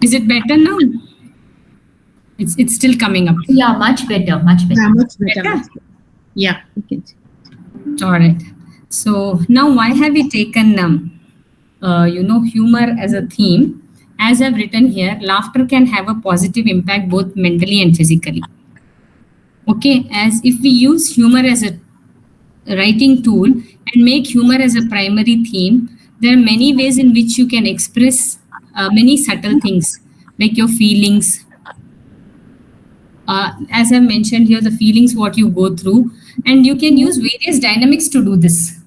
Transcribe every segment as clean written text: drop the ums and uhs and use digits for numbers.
Is it better now? It's still coming up. Yeah, much better, much better. Yeah, much better. Better? Yeah, you can see. All right. So now why have we taken humor as a theme? As I've written here, laughter can have a positive impact both mentally and physically. Okay, as if we use humor as a writing tool and make humor as a primary theme, there are many ways in which you can express many subtle things like your feelings. As I mentioned here, the feelings what you go through, and you can use various dynamics to do this.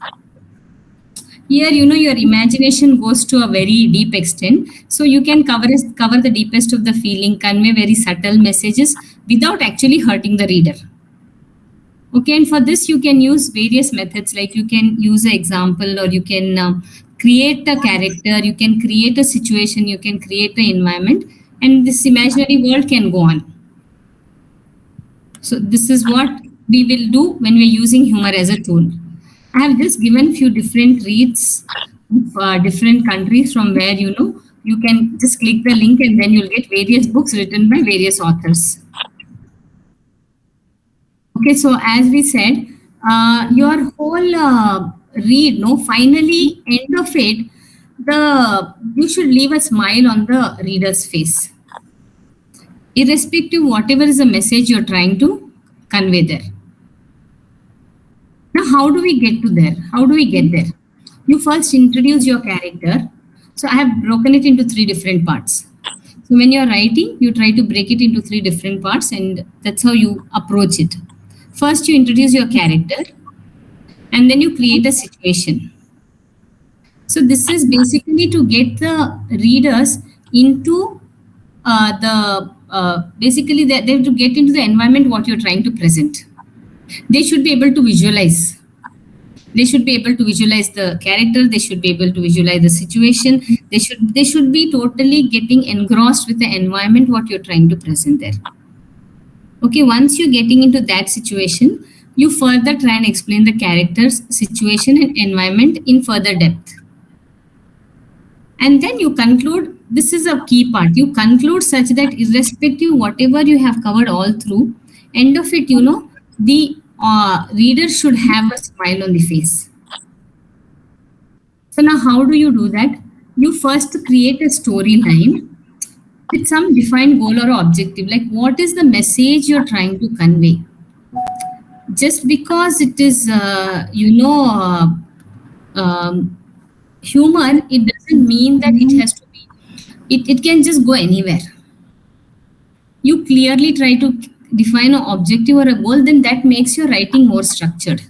Here, your imagination goes to a very deep extent, so you can cover the deepest of the feeling, convey very subtle messages without actually hurting the reader. Okay, and for this you can use various methods, like you can use an example, or you can create a character, you can create a situation, you can create an environment, and this imaginary world can go on. So this is what we will do when we're using humor as a tool. I have just given few different reads of different countries from where you can just click the link and then you'll get various books written by various authors. Okay, so as we said, your whole read, finally end of it, you should leave a smile on the reader's face, irrespective whatever is the message you're trying to convey there. Now, how do we get to there? How do we get there? You first introduce your character. So I have broken it into 3 different parts. So when you're writing, you try to break it into 3 different parts, and that's how you approach it. First, you introduce your character, and then you create a situation. So this is basically to get the readers into basically they have to get into the environment what you're trying to present. They should be able to visualize. They should be able to visualize the character. They should be able to visualize the situation. They should be totally getting engrossed with the environment what you're trying to present there. Okay, once you're getting into that situation, you further try and explain the character's situation and environment in further depth. And then you conclude, this is a key part, you conclude such that irrespective whatever you have covered all through, end of it, the reader should have a smile on the face. So now how do you do that? You first create a storyline with some defined goal or objective, like what is the message you're trying to convey. Just because it is, humor, it doesn't mean that it has to be, it can just go anywhere. You clearly try to define an objective or a goal, then that makes your writing more structured.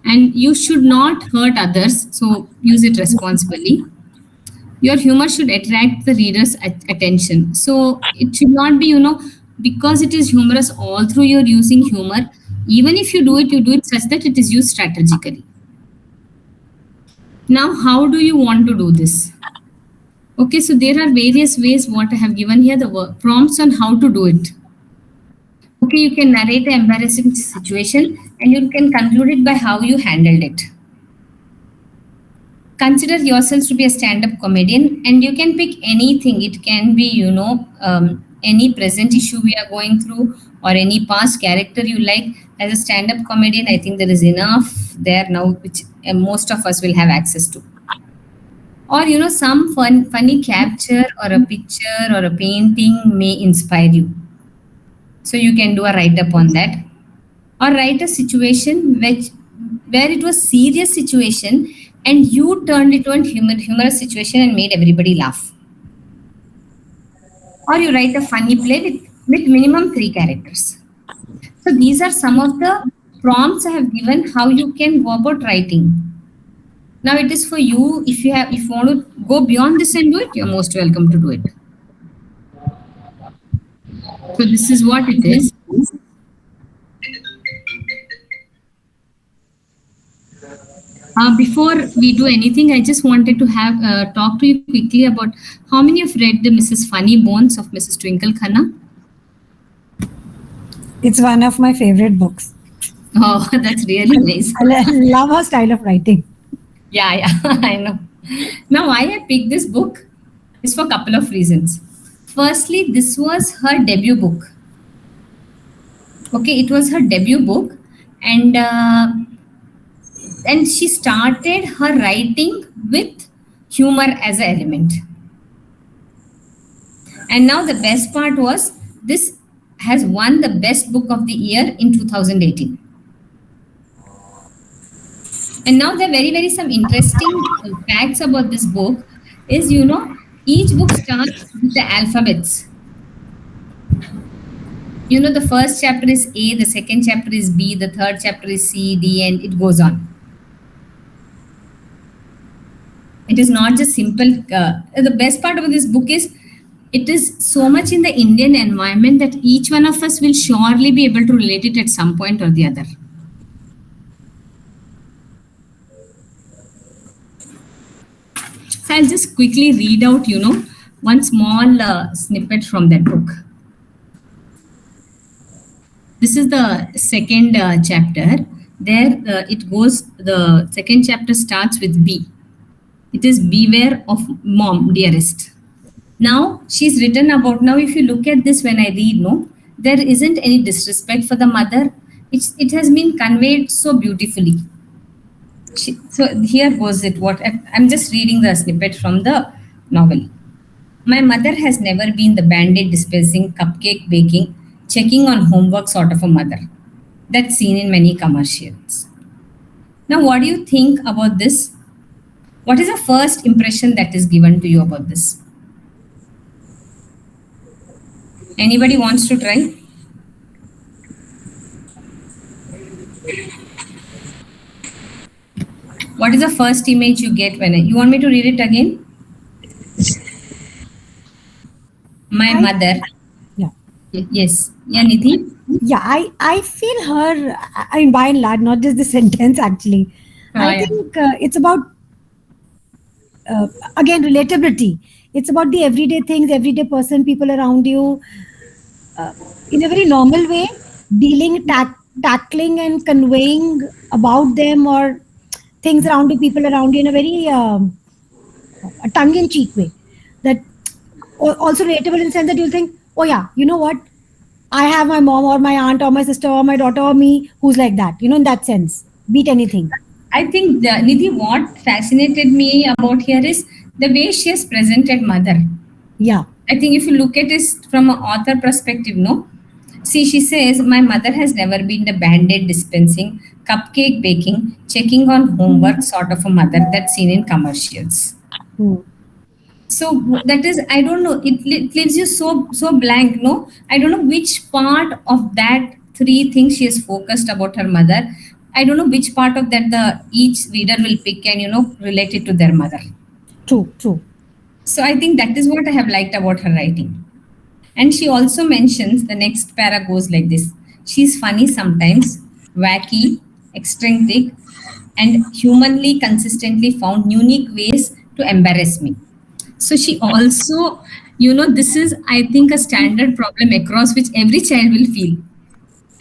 And you should not hurt others, so use it responsibly. Your humor should attract the reader's attention. So it should not be, because it is humorous all through you're using humor. Even if you do it such that it is used strategically. Now, how do you want to do this? Okay, so there are various ways what I have given here, the prompts on how to do it. Okay, you can narrate an embarrassing situation and you can conclude it by how you handled it. Consider yourself to be a stand-up comedian and you can pick anything. It can be, any present issue we are going through or any past character you like. As a stand-up comedian, I think there is enough there now which most of us will have access to. Or, some funny capture or a picture or a painting may inspire you. So you can do a write-up on that. Or write a situation where it was serious situation and you turned it to a humorous situation and made everybody laugh. Or you write a funny play with minimum 3 characters. So these are some of the prompts I have given how you can go about writing. Now it is for you. If you want to go beyond this and do it, you're most welcome to do it. So this is what it is. Before we do anything, I just wanted to have talk to you quickly about how many have read the Mrs. Funny Bones of Mrs. Twinkle Khanna? It's one of my favorite books. Oh, that's really nice. I love her style of writing. Yeah, I know. Now, why I picked this book? It's for a couple of reasons. Firstly, this was her debut book. Okay, it was her debut book, and she started her writing with humor as an element. And now the best part was this has won the best book of the year in 2018. And now there are very some interesting facts about this book is, each book starts with the alphabets. The first chapter is A, the second chapter is B, the third chapter is C, D, and it goes on. It is not just simple. The best part of this book is it is so much in the Indian environment that each one of us will surely be able to relate it at some point or the other. So I'll just quickly read out, one small snippet from that book. This is the second chapter. There it goes, the second chapter starts with B. It is beware of mom, dearest. Now she's written about, now if you look at this when I read, there isn't any disrespect for the mother. It has been conveyed so beautifully. So here goes it. I'm just reading the snippet from the novel. My mother has never been the band-aid dispensing, cupcake baking, checking on homework sort of a mother. That's seen in many commercials. Now, what do you think about this? What is the first impression that is given to you about this? Anybody wants to try? What is the first image you get when you want me to read it again? My mother. Yeah. Yes. Yeah, Nidhi? Yeah, I feel her, I mean, by and large, not just the sentence actually. I think it's about, again, relatability. It's about the everyday things, everyday person, people around you, in a very normal way, dealing, tackling and conveying about them or things around you, people around you in a very a tongue-in-cheek way. That also relatable in the sense that you'll think, oh yeah, you know what? I have my mom or my aunt or my sister or my daughter or me who's like that, in that sense. Beat anything. I think, Nidhi, what fascinated me about here is the way she has presented mother. Yeah. I think if you look at it from an author perspective, See, she says, my mother has never been the band-aid dispensing, cupcake baking, checking on homework sort of a mother that's seen in commercials. So that is, I don't know, it leaves you so blank, I don't know which part of that three things she has focused about her mother. I don't know which part of that each reader will pick and, relate it to their mother. True. So I think that is what I have liked about her writing. And she also mentions, the next para goes like this. She's funny sometimes, wacky, eccentric, and humanly consistently found unique ways to embarrass me. So she also, this is, I think, a standard problem across which every child will feel.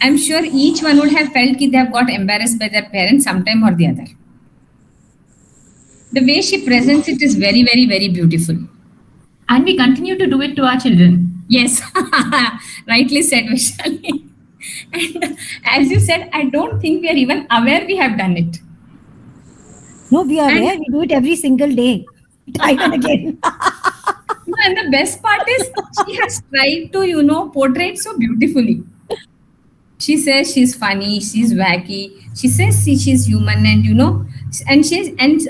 I'm sure each one would have felt that they have got embarrassed by their parents sometime or the other. The way she presents it is very, very, very beautiful. And we continue to do it to our children. Yes, rightly said, Vaishali. And as you said, I don't think we are even aware we have done it. No, we are aware. We do it every single day, time and again. And the best part is she has tried to, portray it so beautifully. She says she's funny, she's wacky. She says she's human, and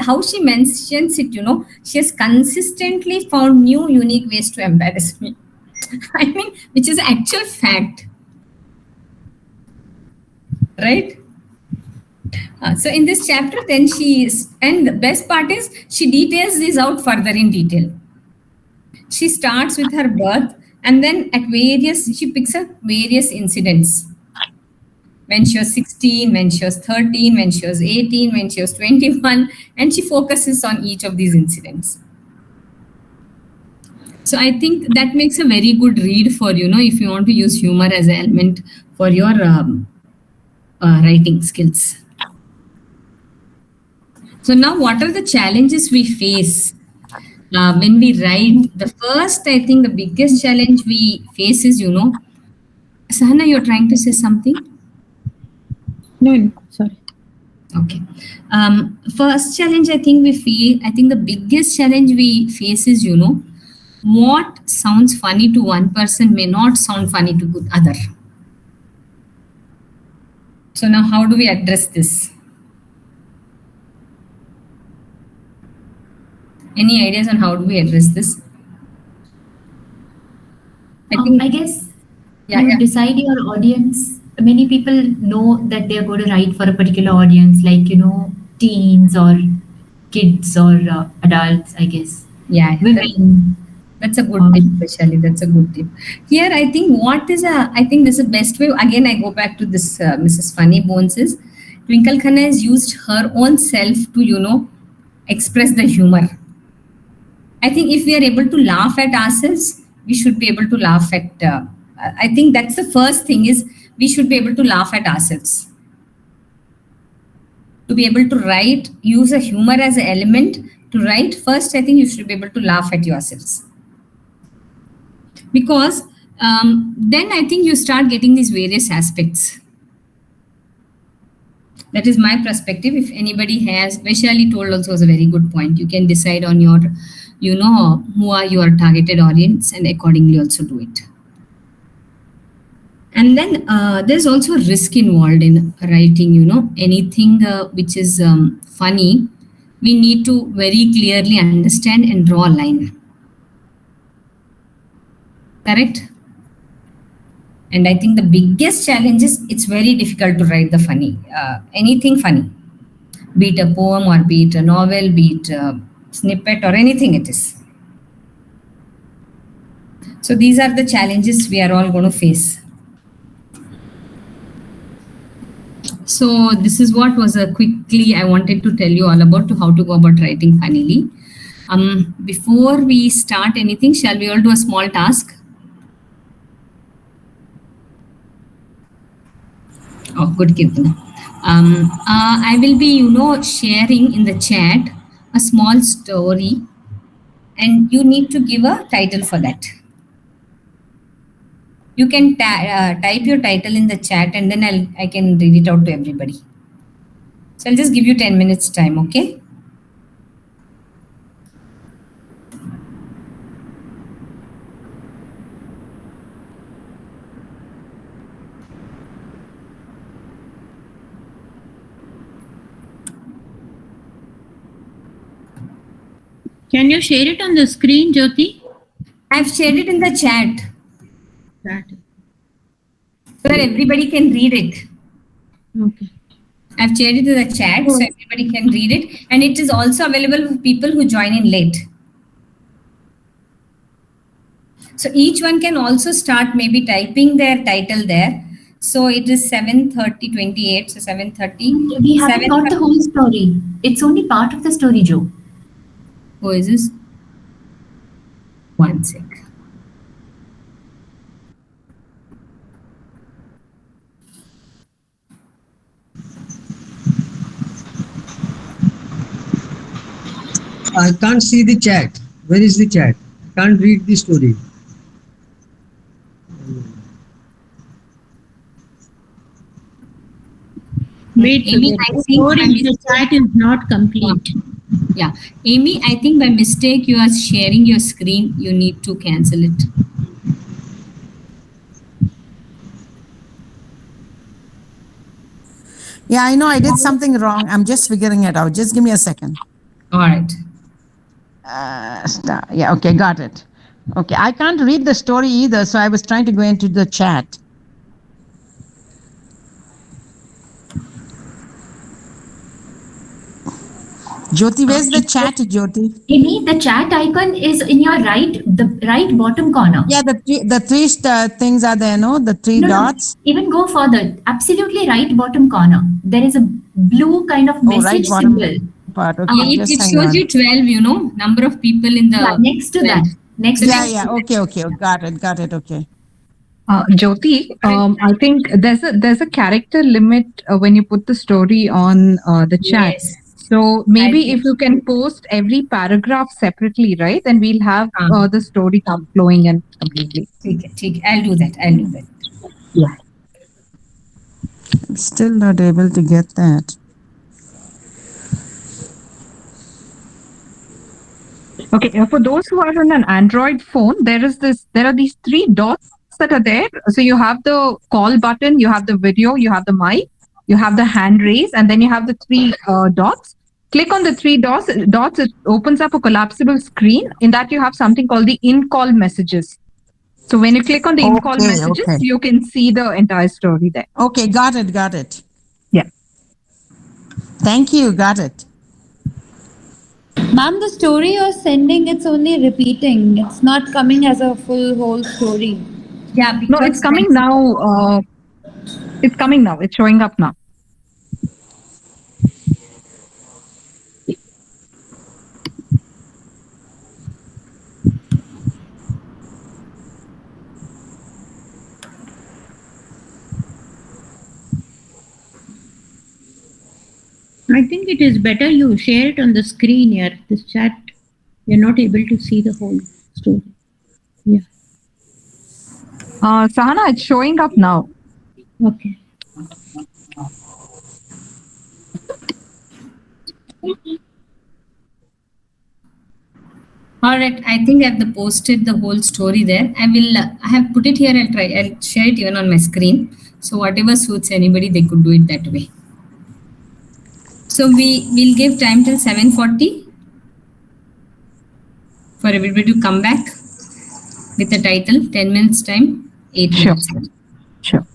how she mentions it, she has consistently found new, unique ways to embarrass me. I mean, which is actual fact, right? So in this chapter, then and the best part is she details this out further in detail. She starts with her birth, and then she picks up various incidents. When she was 16, when she was 13, when she was 18, when she was 21, and she focuses on each of these incidents. So I think that makes a very good read for, if you want to use humor as an element for your writing skills. So now what are the challenges we face? when we write, the first, I think the biggest challenge we face is, Sahana, you're trying to say something? No, sorry. Okay. First challenge I think the biggest challenge we face is, what sounds funny to one person may not sound funny to the other. So now how do we address this? Any ideas on how do we address this? I guess you decide your audience. Many people know that they're going to write for a particular audience, like, teens or kids or adults, I guess. Yeah. Women. That's a good tip, Vaishali. That's a good tip. Here, I think I think this is the best way. Again, I go back to this Mrs. Funny Bones is Twinkle Khanna has used her own self to, express the humor. I think if we are able to laugh at ourselves, we should be able to laugh at, I think that's the first thing is we should be able to laugh at ourselves. To be able to write, use a humor as an element to write, first, I think you should be able to laugh at yourselves. Because then I think you start getting these various aspects. That is my perspective. If anybody has, Vaishali told also was a very good point. You can decide on your, who are your targeted audience and accordingly also do it. And then there's also a risk involved in writing, anything which is funny, we need to very clearly understand and draw a line. Correct? And I think the biggest challenge is it's very difficult to write the funny, anything funny, be it a poem or be it a novel, be it a snippet or anything it is. So these are the challenges we are all going to face. So this is what was quickly I wanted to tell you all about how to go about writing funnily. Before we start anything, shall we all do a small task? Oh, good, Kirtana. I will be, sharing in the chat a small story, and you need to give a title for that. You can type your title in the chat, and then I can read it out to everybody. So I'll just give you 10 minutes time, okay? Can you share it on the screen, Jyoti? I've shared it in the chat. That. So that everybody can read it. Okay. I've shared it in the chat so everybody can read it. And it is also available for people who join in late. So each one can also start maybe typing their title there. So it is 7:30:28. So 7:30. We haven't got the whole story. It's only part of the story, Joe. Who is this? One sec. I can't see the chat. Where is the chat? Can't read the story. Wait, Amy, I think the chat is not complete. Yeah, Amy, I think by mistake you are sharing your screen. You need to cancel it. Yeah, I know I did something wrong. I'm just figuring it out. Just give me a second. All right. Yeah, okay, got it. Okay, I can't read the story either, so I was trying to go into the chat. Jyoti, where's the chat, Jyoti? Amy, the chat icon is in your the right bottom corner. Yeah, the three things are there, no? The three dots. No, even go further. Absolutely right bottom corner. There is a blue kind of message symbol. Part. Okay, it shows you 12, number of people in the... next to that. Yeah, okay. Got it, okay. Jyoti, I think there's a character limit when you put the story on the chat. Yes. So maybe think if you can post every paragraph separately, right? Then we'll have हाँ, the story come flowing in completely. ठीक है, I'll do that. I'll do that. Yeah. I'm still not able to get that. Okay. For those who are on an Android phone, there are these three dots that are there. So you have the call button, you have the video, you have the mic, you have the hand raise, and then you have the three dots. Click on the three dots. It opens up a collapsible screen. In that, you have something called the in-call messages. So when you click on the in-call Okay, messages, okay. you can see the entire story there. Okay, got it, got it. Yeah. Thank you, got it. Ma'am, the story you're sending, it's only repeating. It's not coming as a full whole story. Yeah, No, it's coming now. It's coming now. It's showing up now. I think it is better you share it on the screen here. This chat, you're not able to see the whole story. Yeah. Sahana, it's showing up now. Okay. All right, I think I've posted the whole story there. I have put it here. I'll share it even on my screen. So whatever suits anybody, they could do it that way. So we'll give time till 7:40 for everybody to come back with the title. 10 minutes time, 8 Sure. minutes. Sure.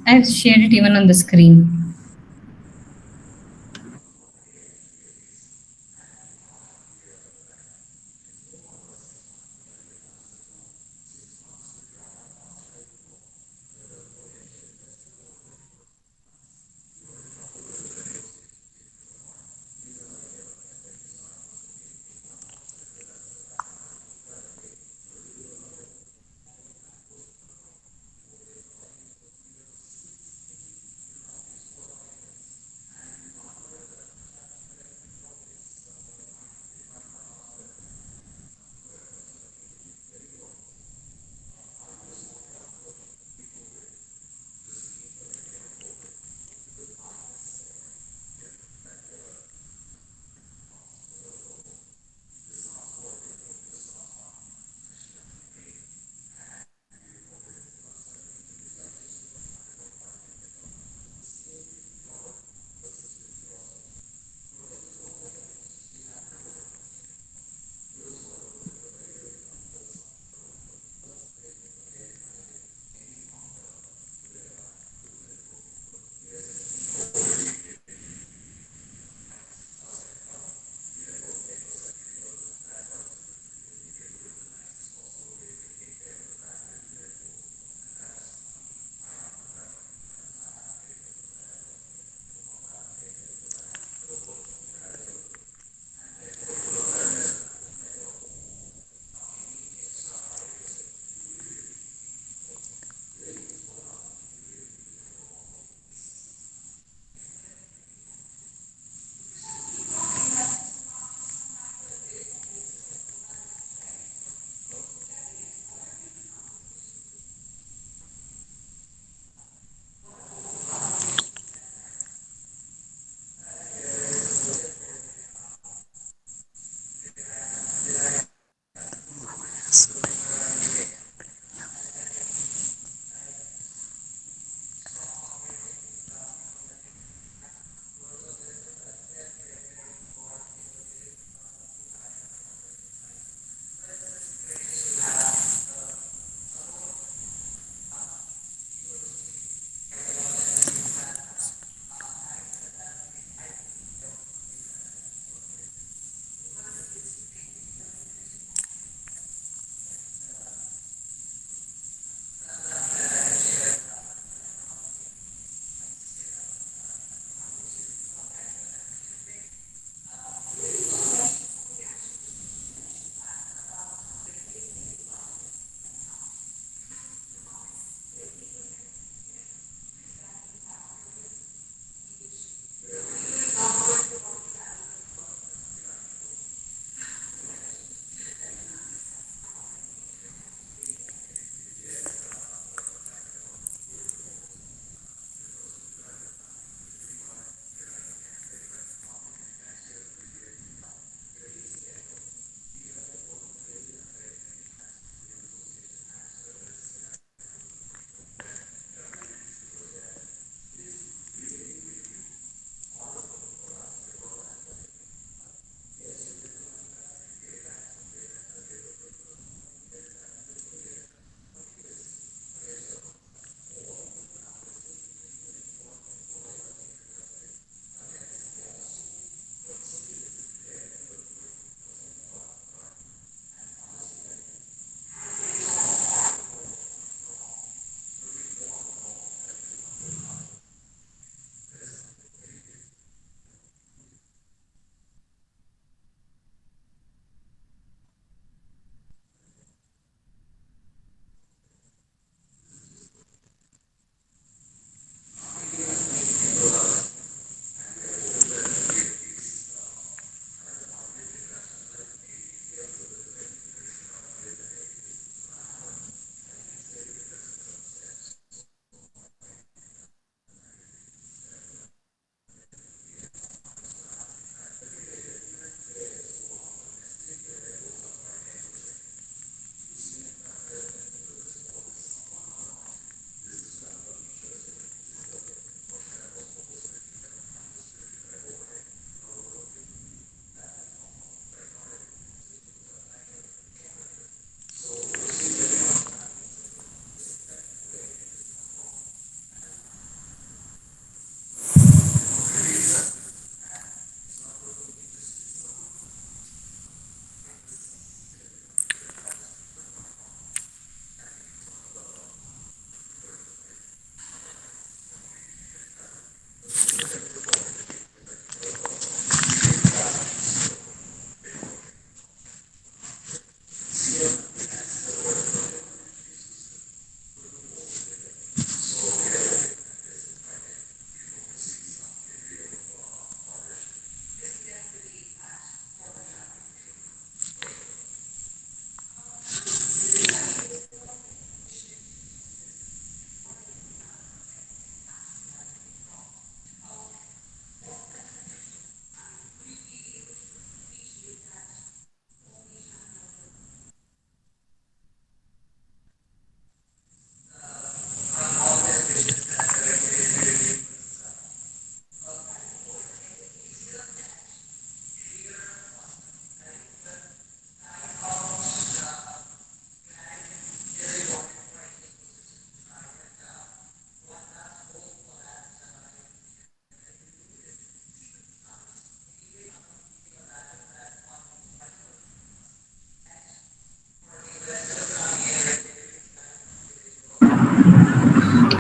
I've shared it even on the screen.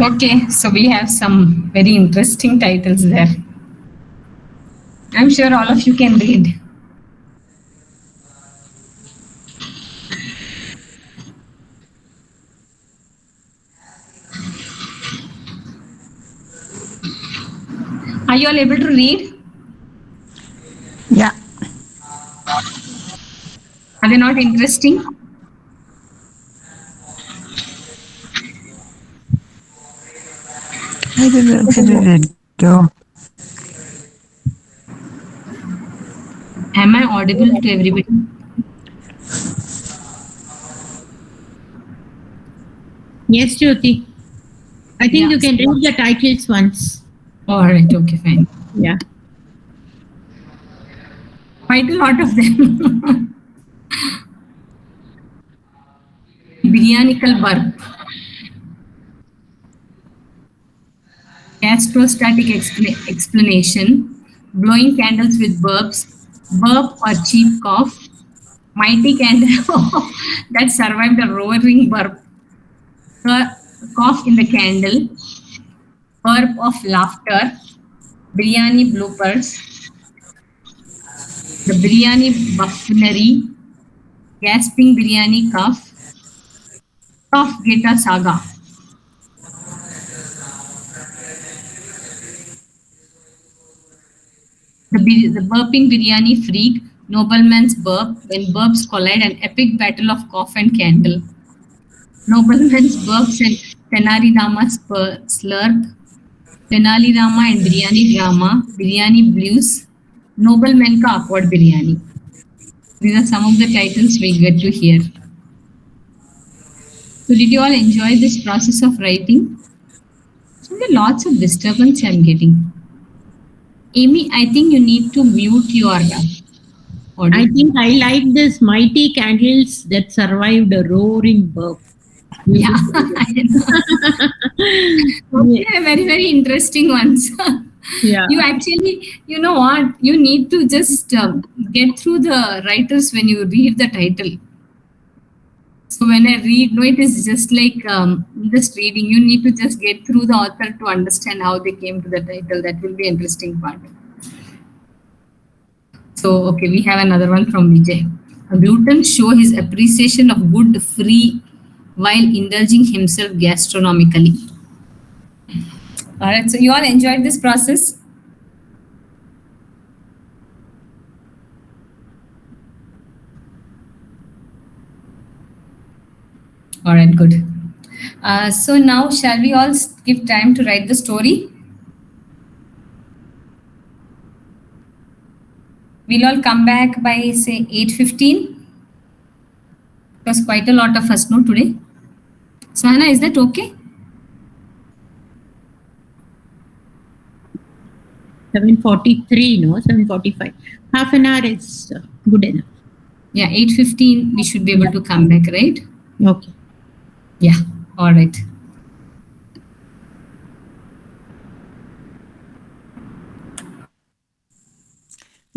Okay, so we have some very interesting titles there. I'm sure all of you can read. Are you all able to read? Yeah. Are they not interesting? I didn't go. Am I audible to everybody? Yes, Jyoti. I think you Yeah. can read the titles once. All right, okay, fine. Yeah. Quite a lot of them. Biryanical burp. Gastrostatic explanation. Blowing candles with burps. Burp or cheap cough. Mighty candle that survived a roaring burp. Cough in the candle. Burp of laughter. Biryani bloopers. The biryani buffoonery. Gasping biryani cough. Cough Geta saga. The burping biryani freak, nobleman's burp, when burps collide, an epic battle of cough and candle. Nobleman's burps and Tenali Rama's slurp, Tenali Rama and biryani drama, biryani blues, nobleman ka awkward biryani. These are some of the titles we get to hear. So did you all enjoy this process of writing? So there are lots of disturbance I'm getting. Amy, I think you need to mute your audio. I think I like this mighty candles that survived a roaring burp. Yeah. Okay, very, very interesting ones. Yeah. You actually, you know what? You need to just get through the writers when you read the title. So when I read, no, it is just like just reading. You need to just get through the author to understand how they came to the title. That will be an interesting part. So, okay, we have another one from Vijay. A glutton show his appreciation of good free while indulging himself gastronomically. All right, so you all enjoyed this process? All right, good. So now shall we all give time to write the story? We'll all come back by say 8:15. It was quite a lot of us, no, today? So Hannah, is that okay? 7:43, no, 7:45. Half an hour is good enough. Yeah, 8:15, we should be able to come back, right? Okay. Yeah, all right.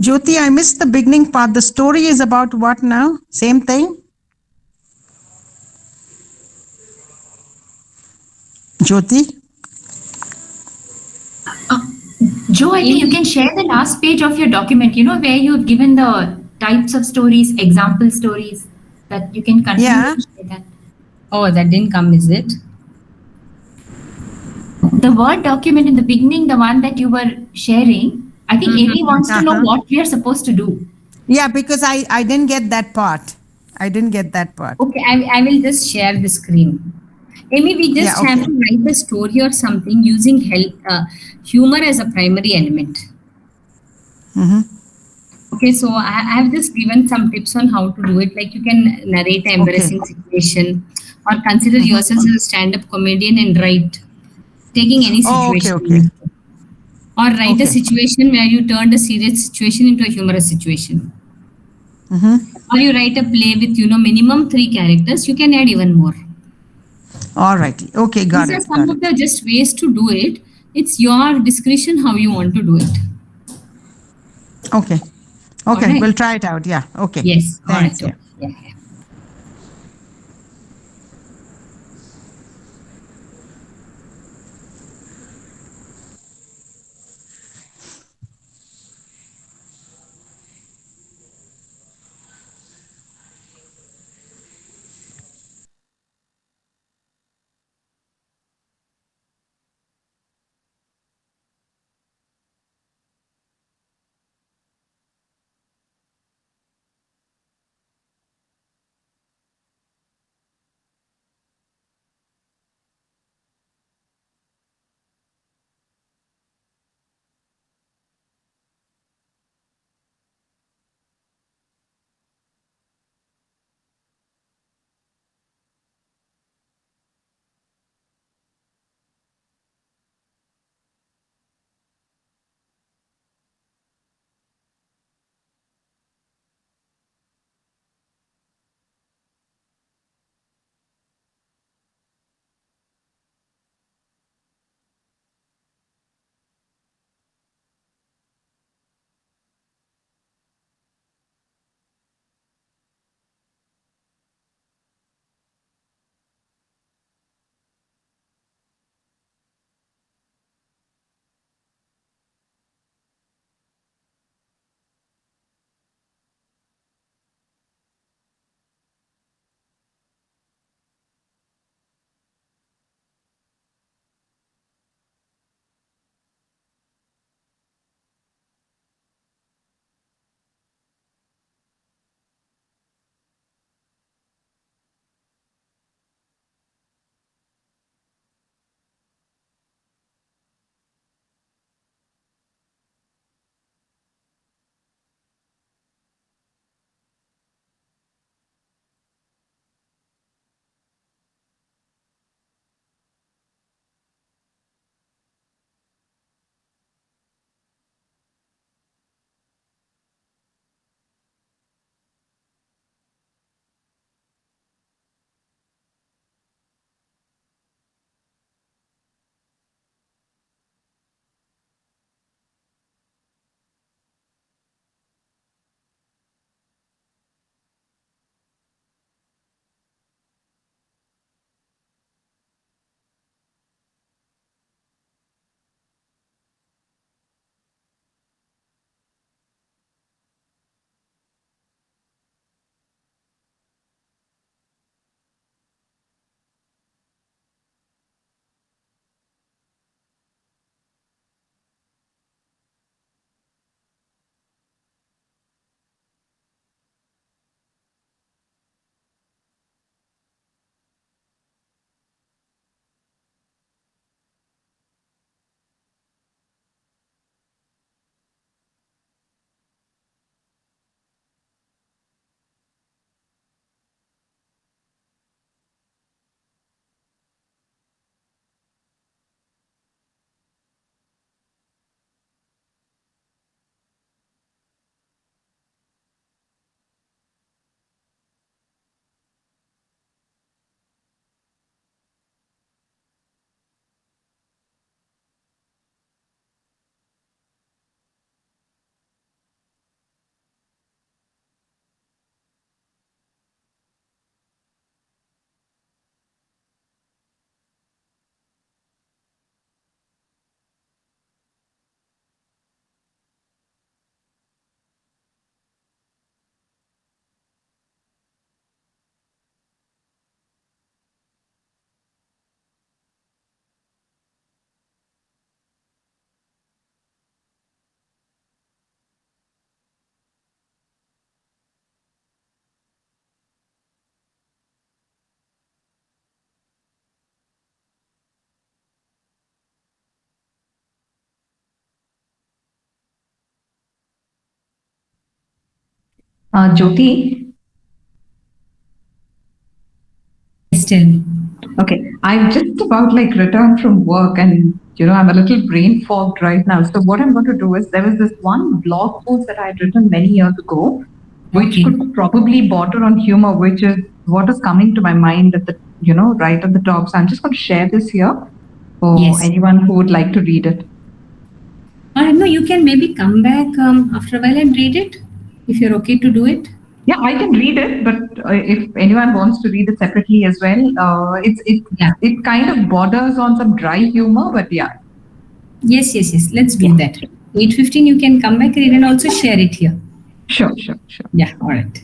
Jyoti, I missed the beginning part. The story is about what now? Same thing? Jyoti? Joe, I think you can share the last page of your document, you know, where you've given the types of stories, example stories, that you can continue Yeah. to share that. Oh, that didn't come, is it? The Word document in the beginning, the one that you were sharing, I think Amy wants to know Uh-huh. what we are supposed to do. Yeah, because I didn't get that part. I didn't get that part. Okay, I will just share the screen. Amy, we just Yeah, okay. have to write a story or something using humor as a primary element. Mhm. Okay, so I have just given some tips on how to do it. Like you can narrate an embarrassing situation or consider yourself as a stand-up comedian and write, taking any Oh, okay, situation. Or write a Okay. situation where you turned a serious situation into a humorous situation. Mhm. Or you write a play with, minimum 3 characters, you can add even more. All right. Okay, got These are it. some Got of it. the just ways to do it. It's your discretion how you want to do it. Okay. All Okay, right. we'll try it out. Yeah. Okay. Yes. All Thanks. right. Yeah. Yeah. Jyoti, Yes, tell me. okay, I've just about like returned from work and I'm a little brain fogged right now. So what I'm going to do is there was this one blog post that I had written many years ago, which Okay. could probably border on humor, which is what is coming to my mind at the right at the top. So I'm just going to share this here for Yes. anyone who would like to read it. No, you can maybe come back after a while and read it if you're okay to do it. Yeah, I can read it, but if anyone wants to read it separately as well, Yeah. it kind of borders on some dry humor, but yeah. Yes. Let's do that. 8:15, you can come back, read, and also share it here. Sure. Yeah, all right.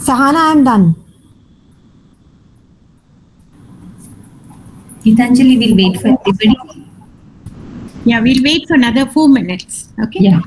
Sahana, I'm done. Gitanjali will wait for everybody. Yeah, we'll wait for another 4 minutes. Okay. Yeah.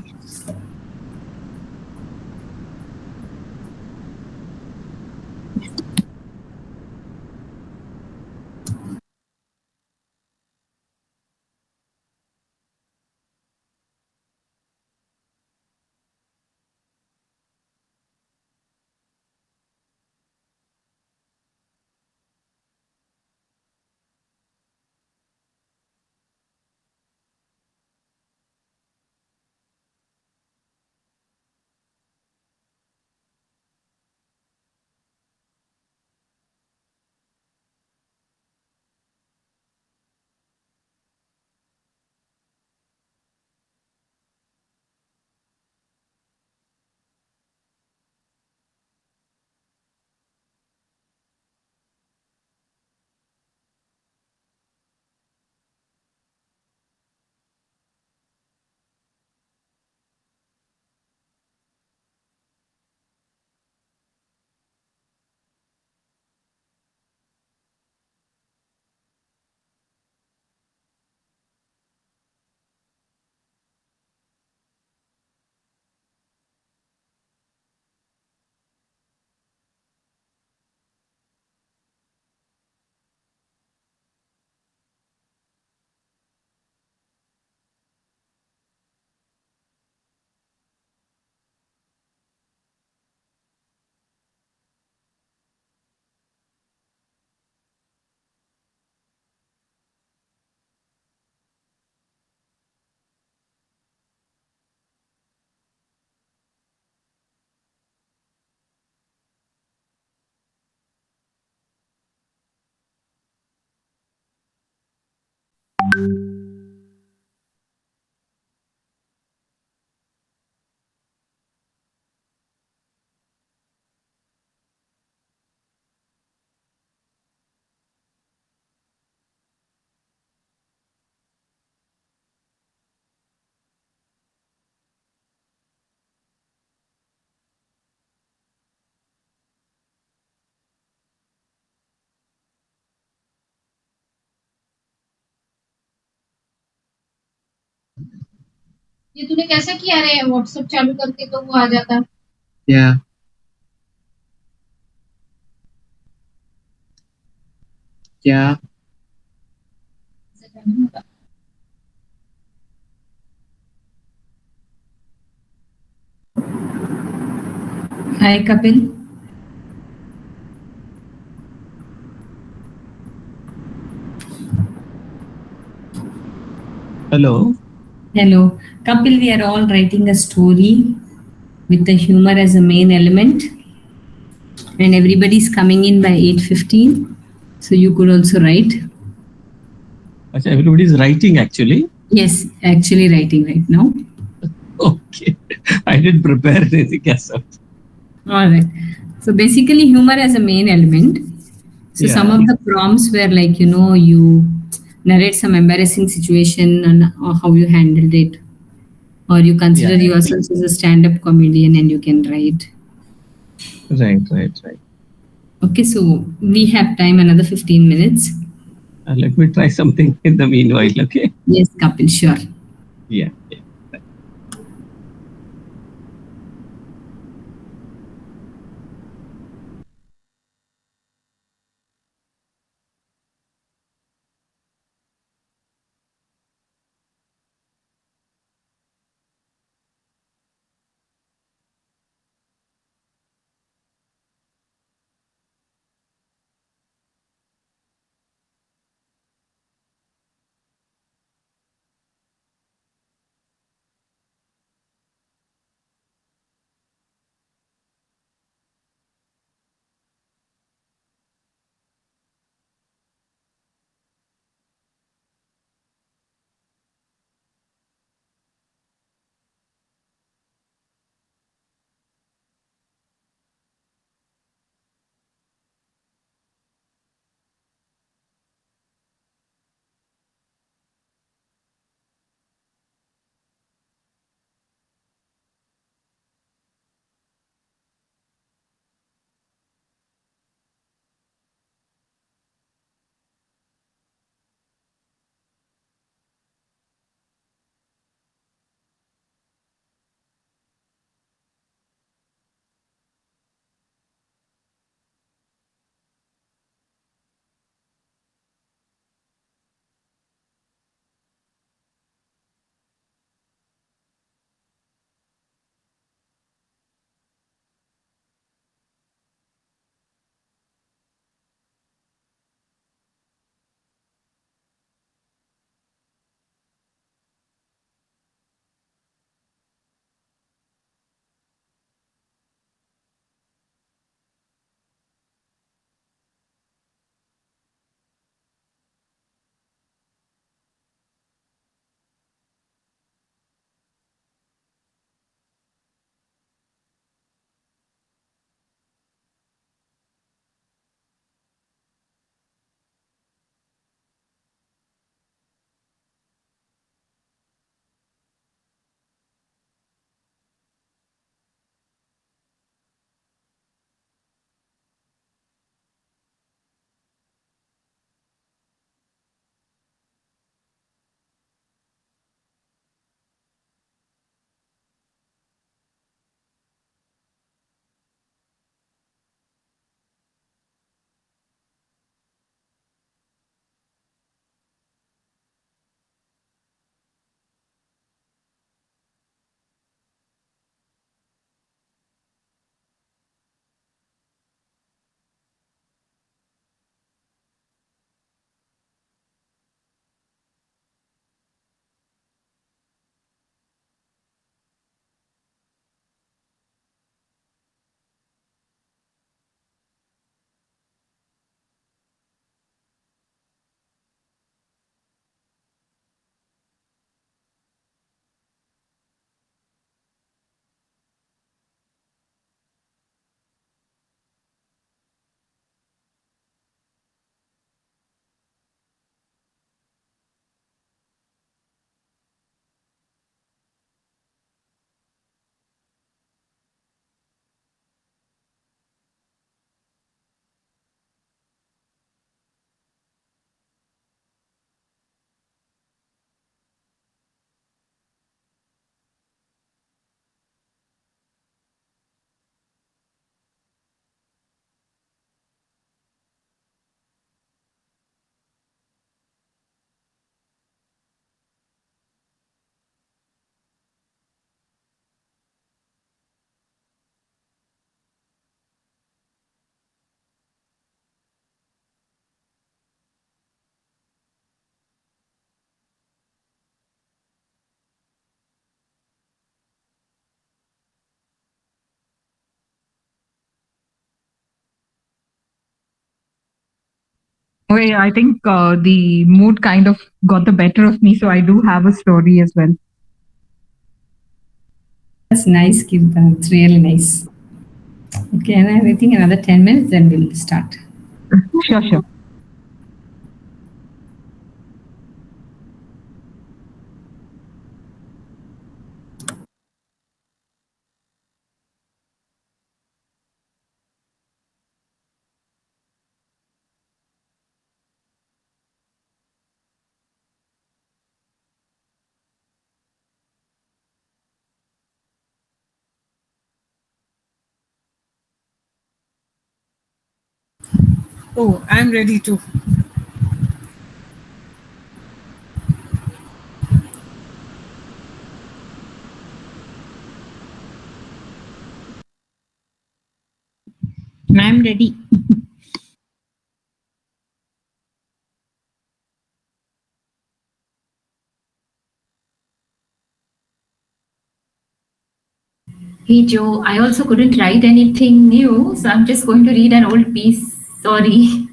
ये तूने कैसे किया रे WhatsApp चालू करके तो वो आ जाता क्या क्या Hi, Kapil. Hello. Hello. Kapil, we are all writing a story with the humor as a main element. And everybody's coming in by 8:15. So you could also write. Achha, everybody is writing actually. Yes, actually writing right now. Okay. I didn't prepare anything as such. All right. So basically humor as a main element. So some Yeah. of the prompts were like, you narrate some embarrassing situation and how you handled it. Or you consider Yeah. yourself as a stand-up comedian and you can write. Right. Okay, so we have time another 15 minutes. Let me try something in the meanwhile, okay? Yes, Kapil, sure. Yeah. Way, I think the mood kind of got the better of me, so I do have a story as well. That's nice, Kirtan. It's really nice. Okay, and I think another 10 minutes, then we'll start. Sure, sure. Oh, I'm ready to. I'm ready. Hey Joe, I also couldn't write anything new, so I'm just going to read an old piece. Sorry.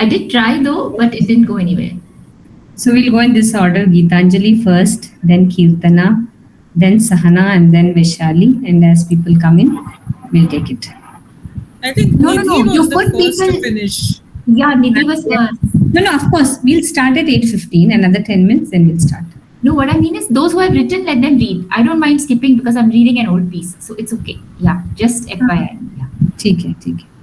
I did try though, but it didn't go anywhere. So we'll go in this order: Geetanjali first, then Kirtana, then Sahana, and then Vaishali. And as people come in, we'll take it. I think No, Nidhi was you the put first to people. finish. Yeah, Nidhi was first. No, of course. We'll start at 8:15, another 10 minutes, then we'll start. No, what I mean is those who have written, let them read. I don't mind skipping because I'm reading an old piece, so it's okay. Yeah, just FYI. Yeah. ठीक है, ठीक है.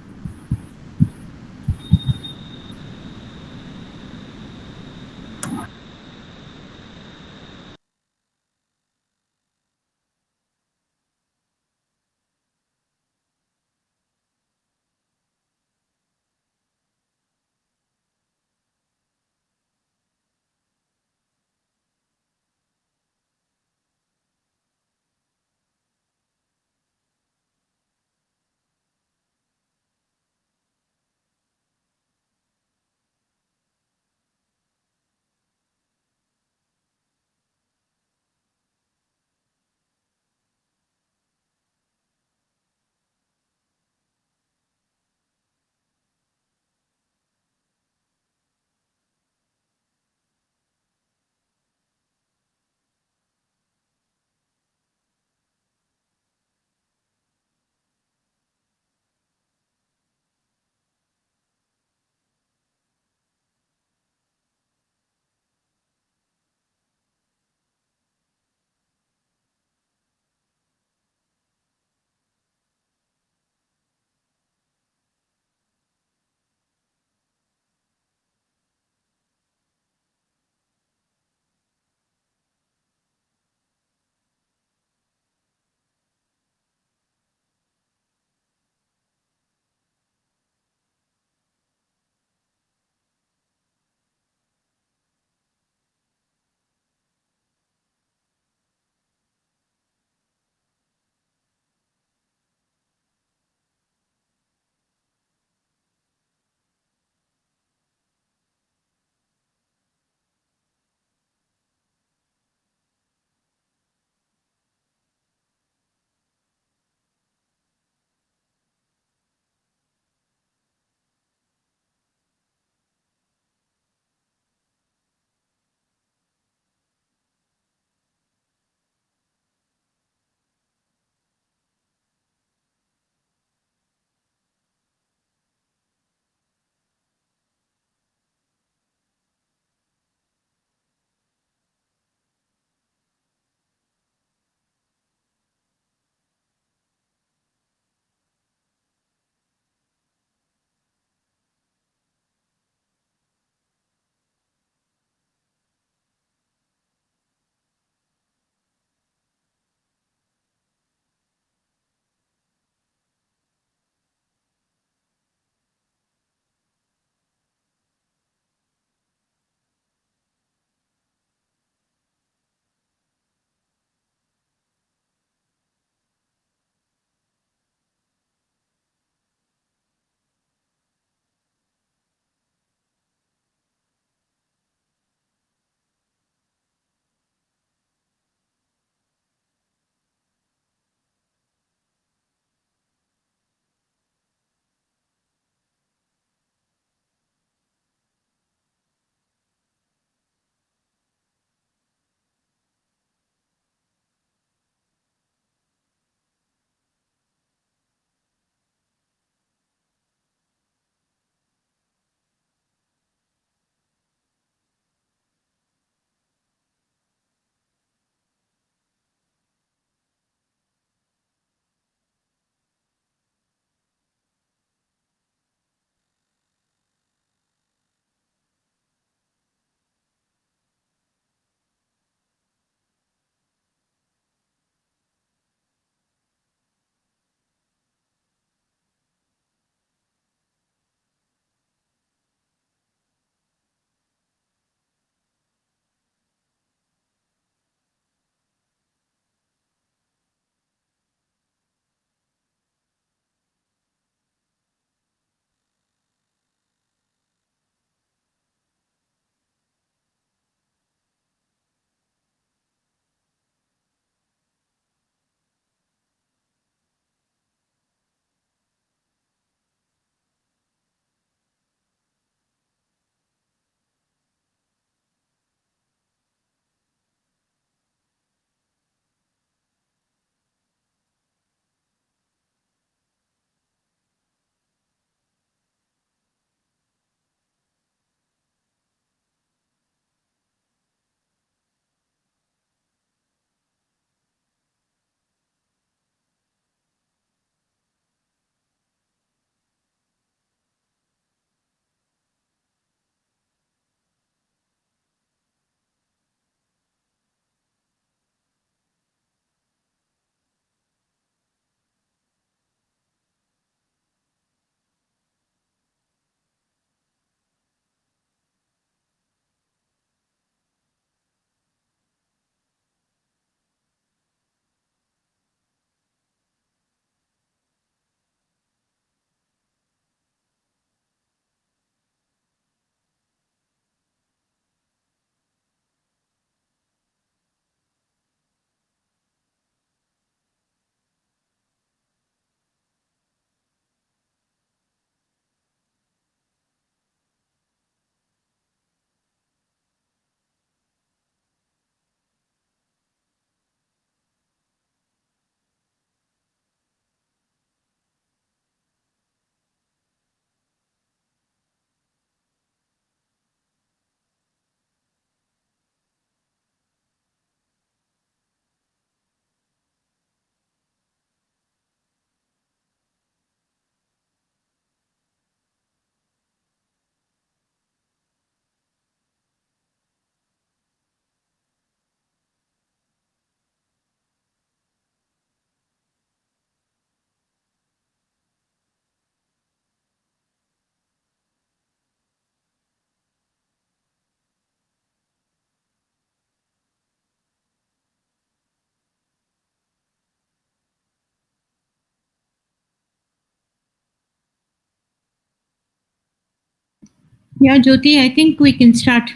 Yeah, Jyoti, I think we can start.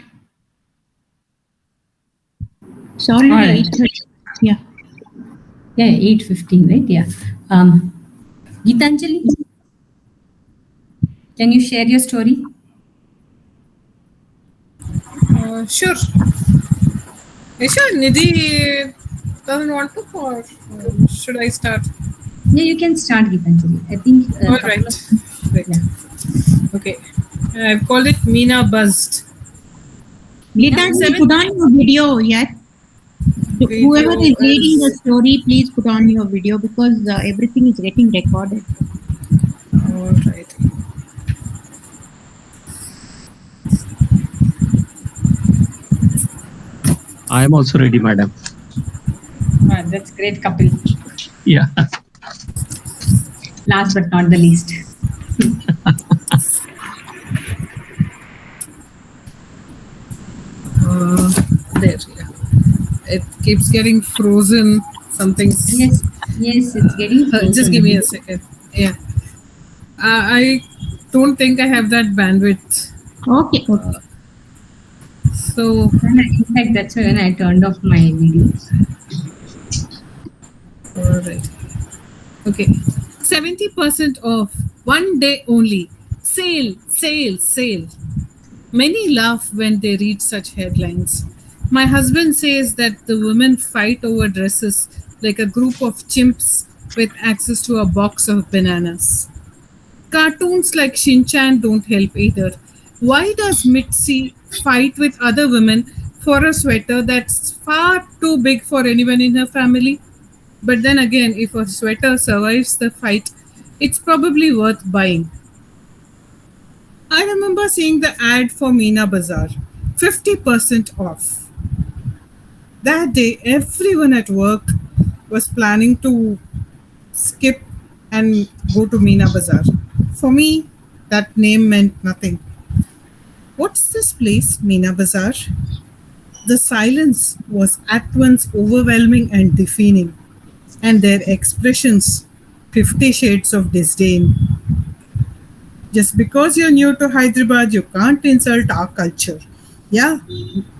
It's already All right. 8:30. Yeah. Yeah, 8:15, right? Yeah. Gitanjali, can you share your story? Sure. Sure, Nidhi doesn't want to, or should I start? Yeah, you can start, Gitanjali. I think. All right. Right. Okay. I've called it Meena Buzzed. Gitanjali, put on your video yet. Whoever is reading the story, please put on your video because everything is getting recorded. All right. I am also ready, madam. That's great, Kapil. Yeah. Last but not the least. There. Yeah. It keeps getting frozen. Something's. Yes, it's getting frozen. Just give me a second. Yeah. I don't think I have that bandwidth. Okay. So. In fact, that's when I turned off my videos. All right. Okay. 70% off. One day only. Sale, sale, sale. Many laugh when they read such headlines. My husband says that the women fight over dresses like a group of chimps with access to a box of bananas. Cartoons like Shin-chan don't help either. Why does Mitzi fight with other women for a sweater that's far too big for anyone in her family? But then again, if a sweater survives the fight, it's probably worth buying. I remember seeing the ad for Meena Bazaar, 50% off. That day, everyone at work was planning to skip and go to Meena Bazaar. For me, that name meant nothing. What's this place, Meena Bazaar? The silence was at once overwhelming and deafening, and their expressions 50 shades of disdain. Just because you're new to Hyderabad, you can't insult our culture. Yeah,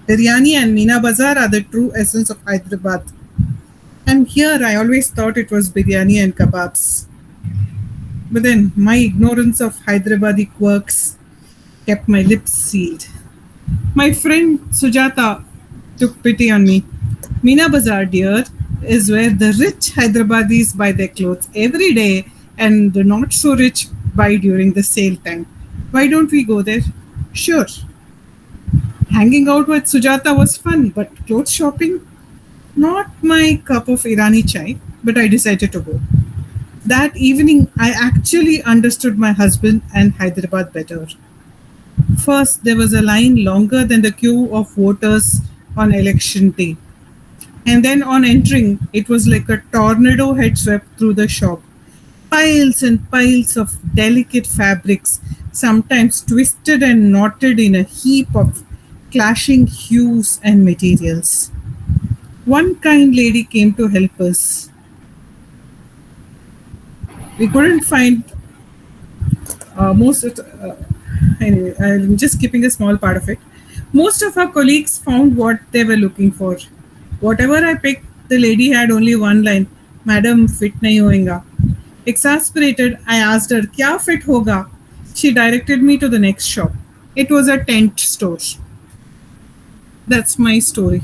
biryani and Meena Bazaar are the true essence of Hyderabad. And here I always thought it was biryani and kebabs. But then my ignorance of Hyderabadi quirks kept my lips sealed. My friend Sujata took pity on me. Meena Bazaar, dear, is where the rich Hyderabadis buy their clothes every day and the not so rich buy during the sale time. Why don't we go there? Sure. Hanging out with Sujata was fun, but clothes shopping? Not my cup of Irani chai, but I decided to go. That evening, I actually understood my husband and Hyderabad better. First, there was a line longer than the queue of voters on election day. And then on entering, it was like a tornado had swept through the shop. Piles and piles of delicate fabrics, sometimes twisted and knotted in a heap of clashing hues and materials. One kind lady came to help us. We couldn't find anyway, I'm just skipping a small part of it. Most of our colleagues found what they were looking for. Whatever I picked, the lady had only one line, Madam, fit nahi hoega. Exasperated, I asked her, Kya fit hoga? She directed me to the next shop. It was a tent store. That's my story.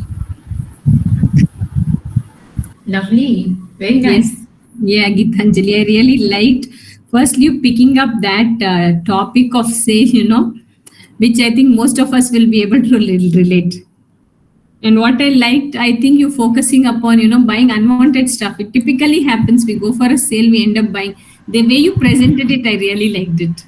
Lovely. Very nice. Yeah, Gitanjali, I really liked firstly you picking up that topic of sale, which I think most of us will be able to relate. And what I liked, I think you focusing upon, buying unwanted stuff. It typically happens. We go for a sale, we end up buying. The way you presented it, I really liked it.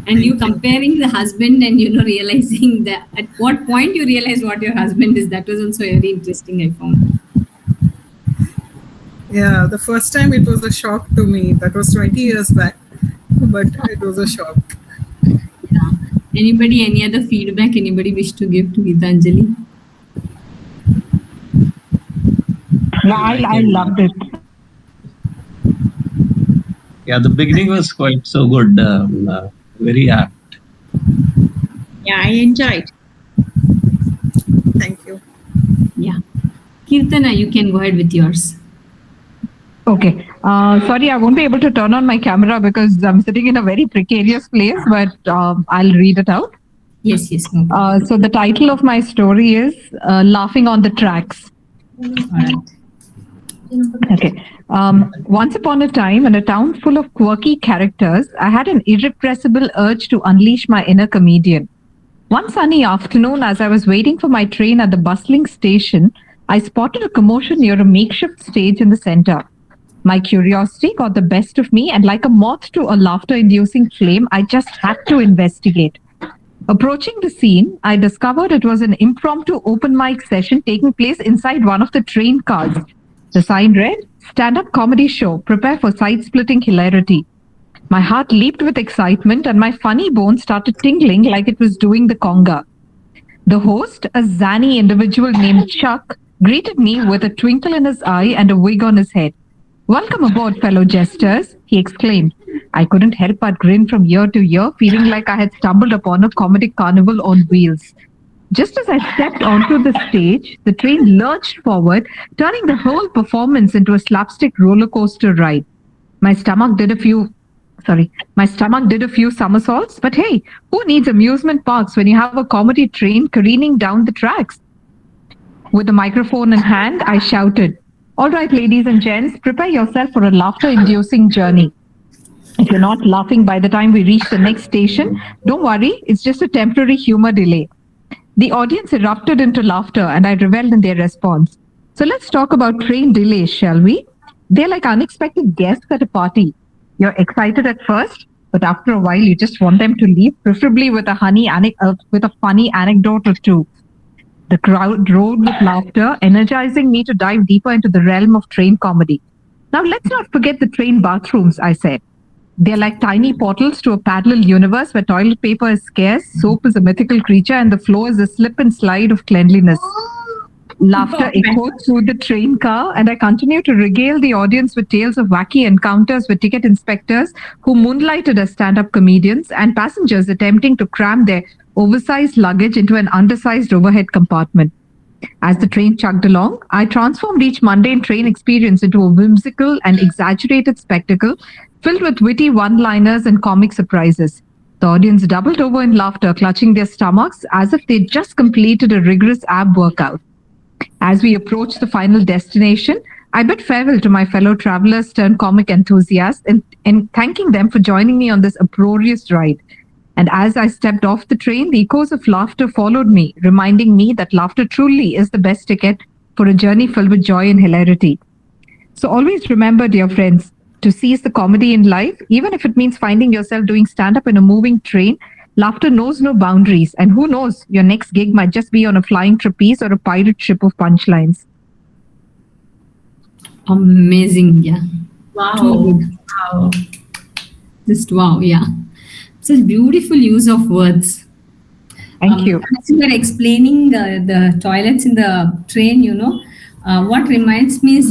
And you comparing the husband and, realizing that at what point you realize what your husband is, that was also very interesting, I found. Yeah, the first time it was a shock to me. That was 20 years back, but it was a shock. Yeah. Anybody, any other feedback anybody wish to give to Gitanjali? No, I loved it. Yeah, the beginning was quite so good, very apt. Yeah, I enjoyed. Thank you. Yeah. Kirtana, you can go ahead with yours. Okay. Sorry, I won't be able to turn on my camera because I'm sitting in a very precarious place, but I'll read it out. Yes, yes. No problem. So the title of my story is Laughing on the Tracks. All right. Okay. Once upon a time, in a town full of quirky characters, I had an irrepressible urge to unleash my inner comedian. One sunny afternoon, as I was waiting for my train at the bustling station, I spotted a commotion near a makeshift stage in the center. My curiosity got the best of me, and like a moth to a laughter-inducing flame, I just had to investigate. Approaching the scene, I discovered it was an impromptu open mic session taking place inside one of the train cars. The sign read, "Stand-up comedy show. Prepare for side-splitting hilarity." My heart leaped with excitement and my funny bone started tingling like it was doing the conga. The host, a zany individual named Chuck, greeted me with a twinkle in his eye and a wig on his head. "Welcome aboard, fellow jesters," he exclaimed. I couldn't help but grin from ear to ear, feeling like I had stumbled upon a comedic carnival on wheels. Just as I stepped onto the stage, the train lurched forward, turning the whole performance into a slapstick roller coaster ride. My stomach did a few somersaults, but hey, who needs amusement parks when you have a comedy train careening down the tracks? With the microphone in hand, I shouted, "All right, ladies and gents, prepare yourself for a laughter-inducing journey. If you're not laughing by the time we reach the next station, don't worry, it's just a temporary humor delay." The audience erupted into laughter and I reveled in their response. So let's talk about train delays, shall we? They're like unexpected guests at a party. You're excited at first, but after a while you just want them to leave, preferably with a funny anecdote or two. The crowd roared with laughter, energizing me to dive deeper into the realm of train comedy. Now let's not forget the train bathrooms, I said. They're like tiny portals to a parallel universe where toilet paper is scarce, soap is a mythical creature, and the floor is a slip and slide of cleanliness. Laughter echoed through the train car, and I continued to regale the audience with tales of wacky encounters with ticket inspectors who moonlighted as stand-up comedians and passengers attempting to cram their oversized luggage into an undersized overhead compartment. As the train chugged along, I transformed each mundane train experience into a whimsical and exaggerated spectacle filled with witty one-liners and comic surprises. The audience doubled over in laughter, clutching their stomachs as if they'd just completed a rigorous ab workout. As we approached the final destination, I bid farewell to my fellow travelers turned comic enthusiasts and thanking them for joining me on this uproarious ride. And as I stepped off the train, the echoes of laughter followed me, reminding me that laughter truly is the best ticket for a journey filled with joy and hilarity. So always remember, dear friends, to seize the comedy in life, even if it means finding yourself doing stand-up in a moving train. Laughter knows no boundaries, and who knows, your next gig might just be on a flying trapeze or a pirate ship of punchlines. Amazing, yeah. Wow. Too good. Wow. Just wow, yeah. Such beautiful use of words. Thank you. As you were explaining the toilets in the train, what reminds me is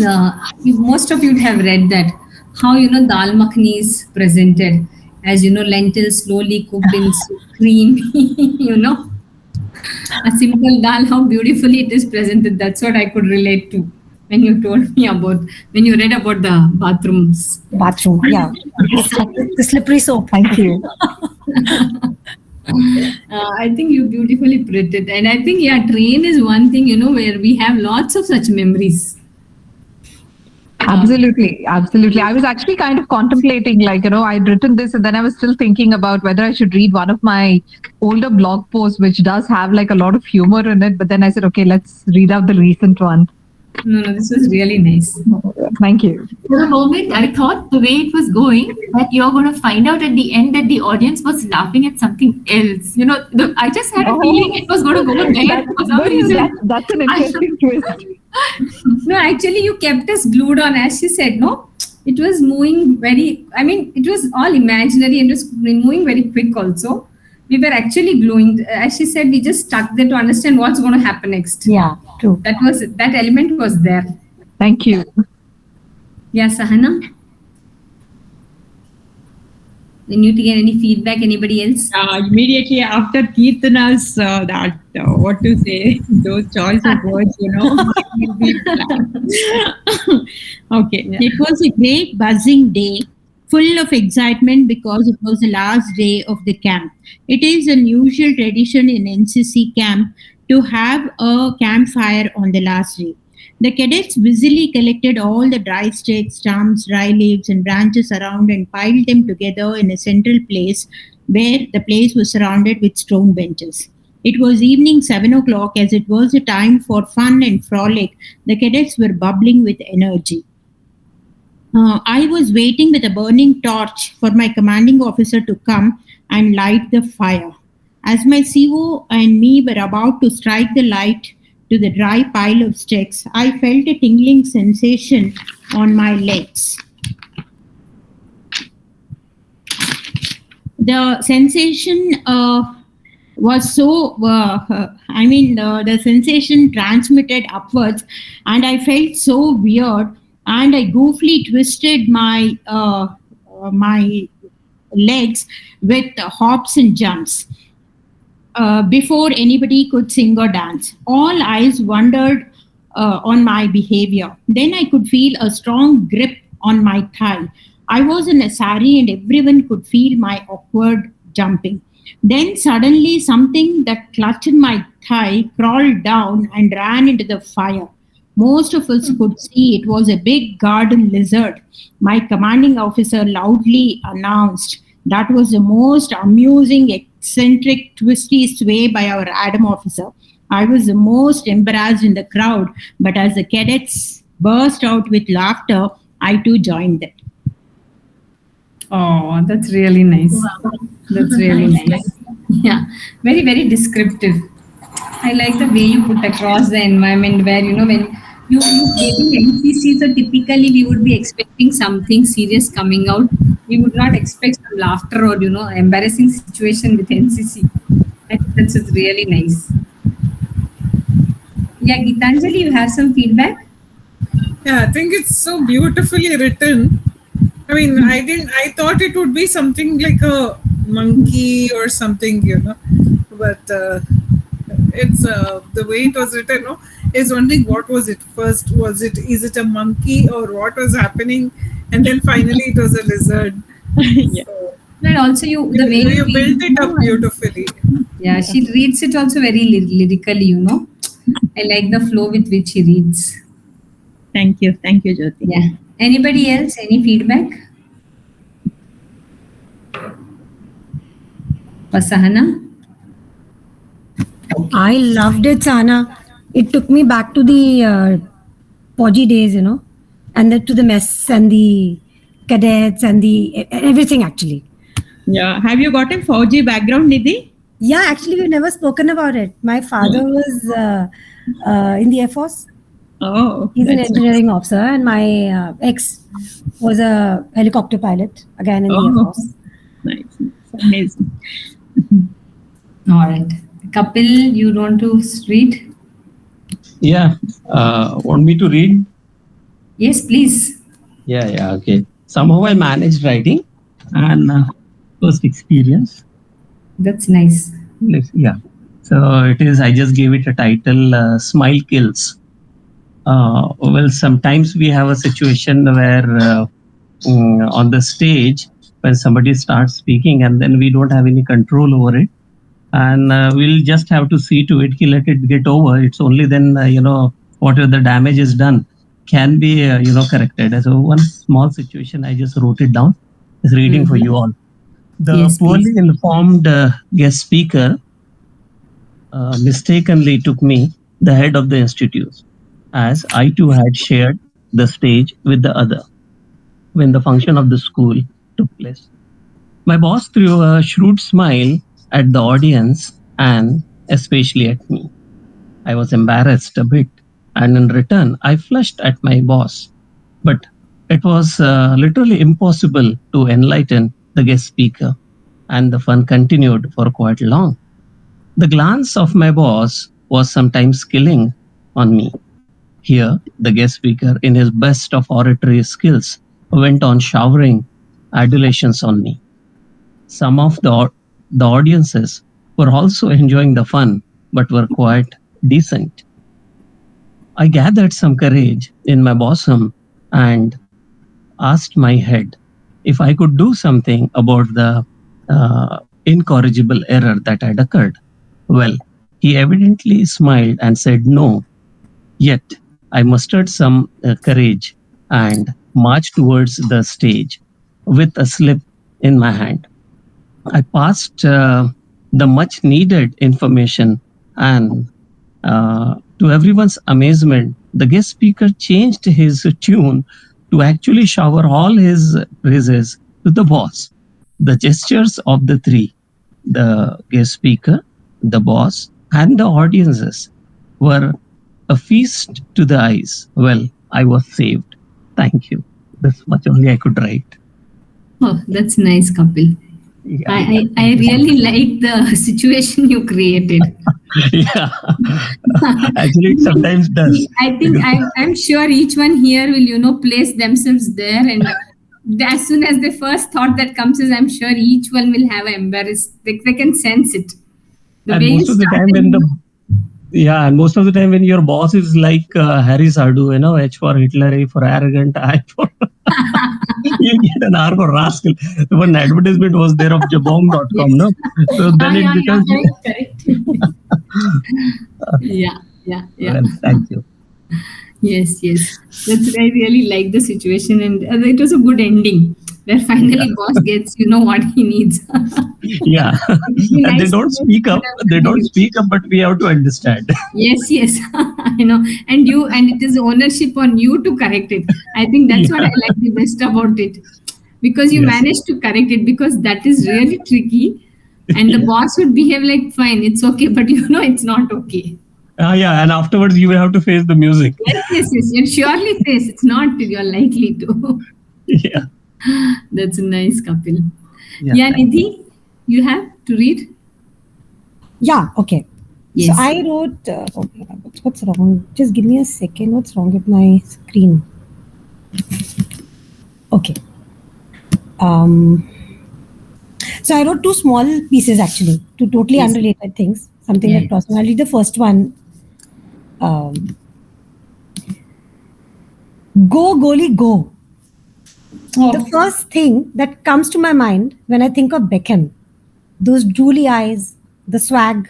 most of you have read that how dal makhani is presented as lentils slowly cooked in cream. A simple dal, how beautifully it is presented. That's what I could relate to when you told me when you read about the bathrooms. Bathroom, yeah. The slippery soap. Thank you. I think you beautifully put it. And I think, yeah, train is one thing, where we have lots of such memories. Absolutely. I was actually kind of contemplating, I'd written this and then I was still thinking about whether I should read one of my older blog posts, which does have a lot of humor in it. But then I said, okay, let's read out the recent one. No, this was really nice. Thank you. For a moment, I thought the way it was going, that you're going to find out at the end that the audience was laughing at something else. I just had a feeling it was going to go there for some reason. That's an interesting twist. No, actually, you kept us glued on, as she said, no? It was moving it was all imaginary and it was moving very quick also. We were actually gluing. As she said, we just stuck there to understand what's going to happen next. Yeah, true. That element was there. Thank you. Yeah, Sahana? need to get any feedback? Anybody else? Immediately after Kirtana's what to say, those choice of words, will be okay. Yeah. It was a great buzzing day, full of excitement because it was the last day of the camp. It is an usual tradition in NCC camp to have a campfire on the last day. The cadets busily collected all the dry sticks, stumps, dry leaves, and branches around and piled them together in a central place where the place was surrounded with stone benches. It was evening 7 o'clock. As it was a time for fun and frolic, the cadets were bubbling with energy. I was waiting with a burning torch for my commanding officer to come and light the fire. As my CO and me were about to strike the light to the dry pile of sticks, I felt a tingling sensation on my legs. The sensation was so, the sensation transmitted upwards, and I felt so weird, and I goofily twisted my legs with hops and jumps. Before anybody could sing or dance, all eyes wandered on my behavior. Then I could feel a strong grip on my thigh. I was in a sari and everyone could feel my awkward jumping. Then suddenly something that clutched my thigh crawled down and ran into the fire. Most of us could see it was a big garden lizard. My commanding officer loudly announced that was the most amusing, eccentric, twisty sway by our Adam officer. I was the most embarrassed in the crowd, but as the cadets burst out with laughter, I too joined them. Oh, that's really nice. Wow. That's really nice. Yeah, very, very descriptive. I like the way you put across the environment where, when you getting NCC, so typically we would be expecting something serious coming out. We would not expect some laughter or, embarrassing situation with NCC. I think that's really nice. Yeah, Gitanjali, you have some feedback? Yeah, I think it's so beautifully written. I mean, I thought it would be something like a monkey or something, but it's the way it was written, is wondering what was it first? Is it a monkey or what was happening? And then finally it was a lizard. Yeah. So, And also the way you built it up beautifully. Yeah, she reads it also very lyrically, I like the flow with which she reads. Thank you, Jyoti. Yeah. Anybody else? Any feedback? Pasahana? I loved it, Sana. It took me back to the Poji days, and then to the mess and the cadets and the everything actually. Yeah. Have you got a 4G background, Nidhi? Yeah, actually, we've never spoken about it. My father was in the Air Force. Oh, He's an that's engineering officer, and my ex was a helicopter pilot, again in the Air Force. nice. Amazing. All right. Kapil, you want to read? Yeah. Want me to read? Yes, please. Yeah, okay. Somehow I managed writing and first experience. That's nice. Yeah. So it is, I just gave it a title, Smile Kills. Well, sometimes we have a situation where on the stage, when somebody starts speaking and then we don't have any control over it. And we'll just have to see to it, let it get over. It's only then, whatever the damage is done can be, corrected. So one small situation, I just wrote it down. Is reading for you all. The Yes, poorly please. informed guest speaker mistakenly took me, the head of the institute, as I too had shared the stage with the other when the function of the school took place. My boss threw a shrewd smile at the audience and especially at me. I was embarrassed a bit, and in return, I flushed at my boss. But it was literally impossible to enlighten the guest speaker, and the fun continued for quite long. The glance of my boss was sometimes killing on me. Here, the guest speaker, in his best of oratory skills, went on showering adulations on me. some of the audiences were also enjoying the fun, but were quite decent. I gathered some courage in my bosom and asked my head if I could do something about the incorrigible error that had occurred. Well, he evidently smiled and said no. Yet I mustered some courage and marched towards the stage with a slip in my hand. I passed the much needed information, and to everyone's amazement, the guest speaker changed his tune to actually shower all his praises to the boss. The gestures of the three, the guest speaker, the boss, and the audiences, were a feast to the eyes. Well, I was saved. Thank you. This much only I could write. Oh, that's nice, Kapil. Yeah. I really like the situation you created. Yeah. Actually, it sometimes does. I think I'm sure each one here will, place themselves there, and as soon as the first thought that comes is, I'm sure each one will have embarrassed. They can sense it. The And way most you of the time started, and most of the time when your boss is like Harry Sardu, H for Hitler, A for arrogant, I for you get an R for rascal. One advertisement was there of jabong.com, no? So then it becomes correct. Yeah. well, thank you. Yes. I really like the situation, and it was a good ending where finally boss gets what he needs. Yeah. And they don't speak up. But we have to understand. Yes. And it is ownership on you to correct it. I think that's what I like the best about it, because you Yes. managed to correct it, because that is really tricky, and the boss would behave like, fine, it's okay, but it's not okay. Yeah, and afterwards you will have to face the music. Yes. You'll surely face. It's not you're likely to. Yeah. That's nice, Kapil. Yeah, thank Nidhi, you have to read? Yeah, okay. Yes. So I wrote, what's wrong? Just give me a second. What's wrong with my screen? Okay. So I wrote two small pieces actually, two totally Yes. unrelated things, something Yeah. that crossed me. I'll read the first one. Go, goalie, go. The first thing that comes to my mind when I think of Beckham, those drooly eyes, the swag,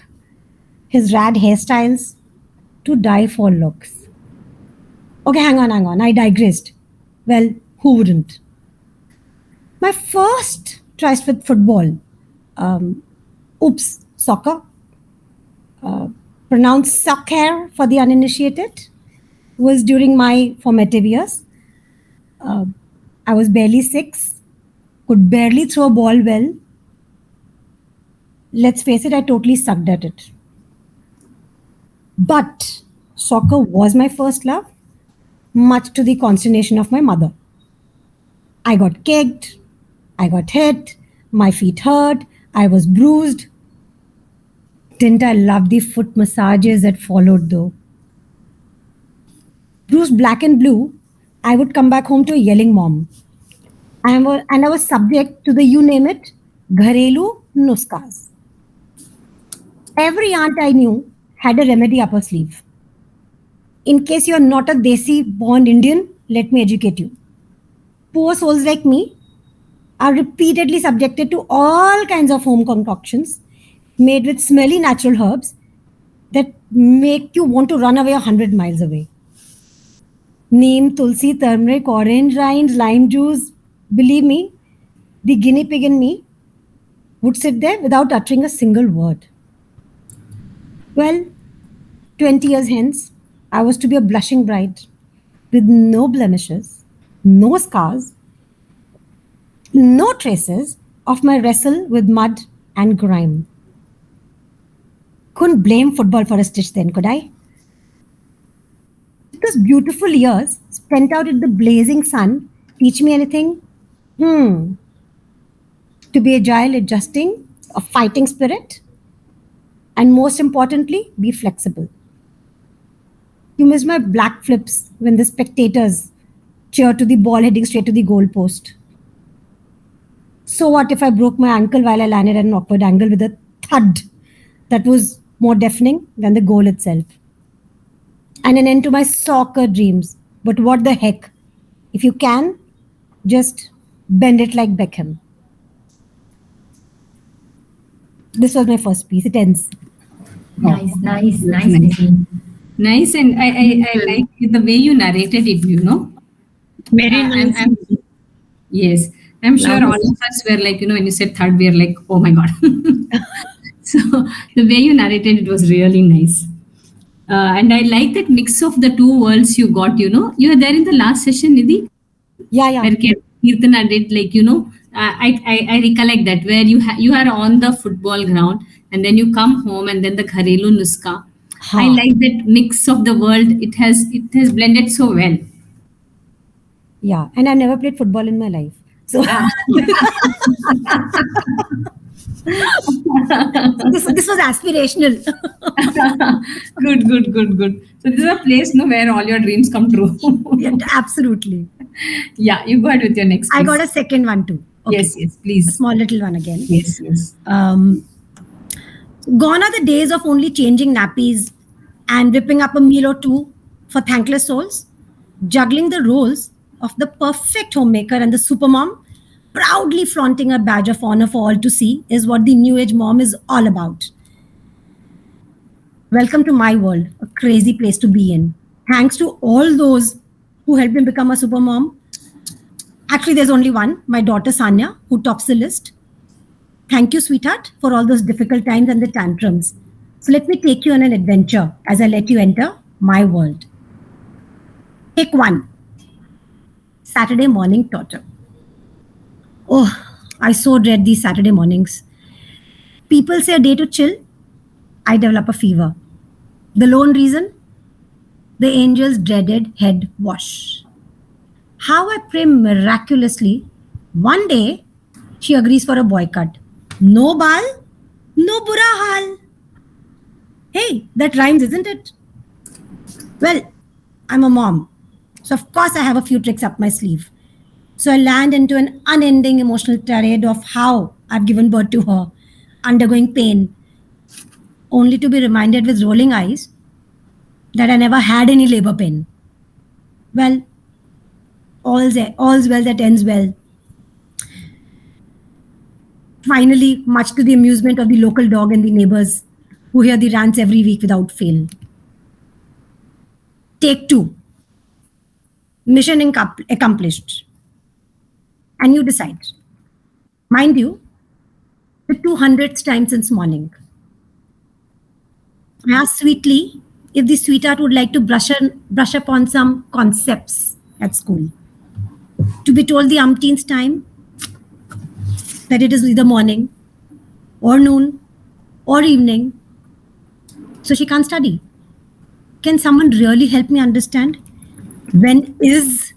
his rad hairstyles, to die for looks. Okay, hang on. I digressed. Well, who wouldn't? My first tries with football, soccer, pronounced soccer for the uninitiated, was during my formative years. I was barely 6, could barely throw a ball well. Let's face it, I totally sucked at it. But soccer was my first love, much to the consternation of my mother. I got kicked, I got hit, my feet hurt, I was bruised. Didn't I love the foot massages that followed though? Bruised black and blue, I would come back home to a yelling mom. And I was subject to the, you name it, gharelu nuskas. Every aunt I knew had a remedy up her sleeve. In case you're not a Desi born Indian, let me educate you. Poor souls like me are repeatedly subjected to all kinds of home concoctions made with smelly natural herbs that make you want to run away 100 miles away. Neem, tulsi, turmeric, orange rinds, lime juice. Believe me, the guinea pig in me would sit there without uttering a single word. Well, 20 years hence, I was to be a blushing bride with no blemishes, no scars, no traces of my wrestle with mud and grime. Couldn't blame football for a stitch then, could I? Did those beautiful years spent out in the blazing sun teach me anything? To be agile, adjusting, a fighting spirit, and most importantly, be flexible. You miss my black flips when the spectators cheer to the ball heading straight to the goal post. So what if I broke my ankle while I landed at an awkward angle with a thud that was more deafening than the goal itself? And an end to my soccer dreams. But what the heck? If you can, just bend it like Beckham. This was my first piece. It ends. Nice, Nice. Nidhi. Nice, and I like the way you narrated it, you know. Very nice. Yes, I'm sure all of us were like, you know, when you said third, we are like, oh my God. So the way you narrated it was really nice. And I like that mix of the two worlds you got, you know. You were there in the last session, Nidhi? Yeah. Where Kirtana did, like, you know, I recollect that where you are on the football ground and then you come home and then the Gharelu Nuska. I like that mix of the world. It has blended so well. Yeah, and I've never played football in my life. So this was aspirational. Good. So this is a place, no, where all your dreams come true. Yeah, absolutely. Yeah, you go ahead with your next piece. I got a second one too. Okay. Yes, please. A small little one again. Yes. Gone are the days of only changing nappies and whipping up a meal or two for thankless souls. Juggling the roles of the perfect homemaker and the supermom, proudly flaunting a badge of honor for all to see, is what the new age mom is all about. Welcome to my world, a crazy place to be in. Thanks to all those who helped me become a supermom. Actually, there's only one, my daughter Sanya, who tops the list. Thank you, sweetheart, for all those difficult times and the tantrums. So let me take you on an adventure as I let you enter my world. Take one. Saturday morning torture. Oh, I so dread these Saturday mornings. People say a day to chill. I develop a fever. The lone reason? The angel's dreaded head wash. How I pray miraculously, one day she agrees for a boycott. No bal, no bura hal. Hey, that rhymes, isn't it? Well, I'm a mom, so of course I have a few tricks up my sleeve. So I land into an unending emotional tirade of how I've given birth to her, undergoing pain, only to be reminded with rolling eyes that I never had any labor pain. Well, all's well that ends well. Finally, much to the amusement of the local dog and the neighbors who hear the rants every week without fail. Take two. Mission accomplished. And you decide. Mind you, the 200th time since morning. I asked sweetly if the sweetheart would like to brush up on some concepts at school. To be told the umpteenth time that it is either morning or noon or evening, so she can't study. Can someone really help me understand when is?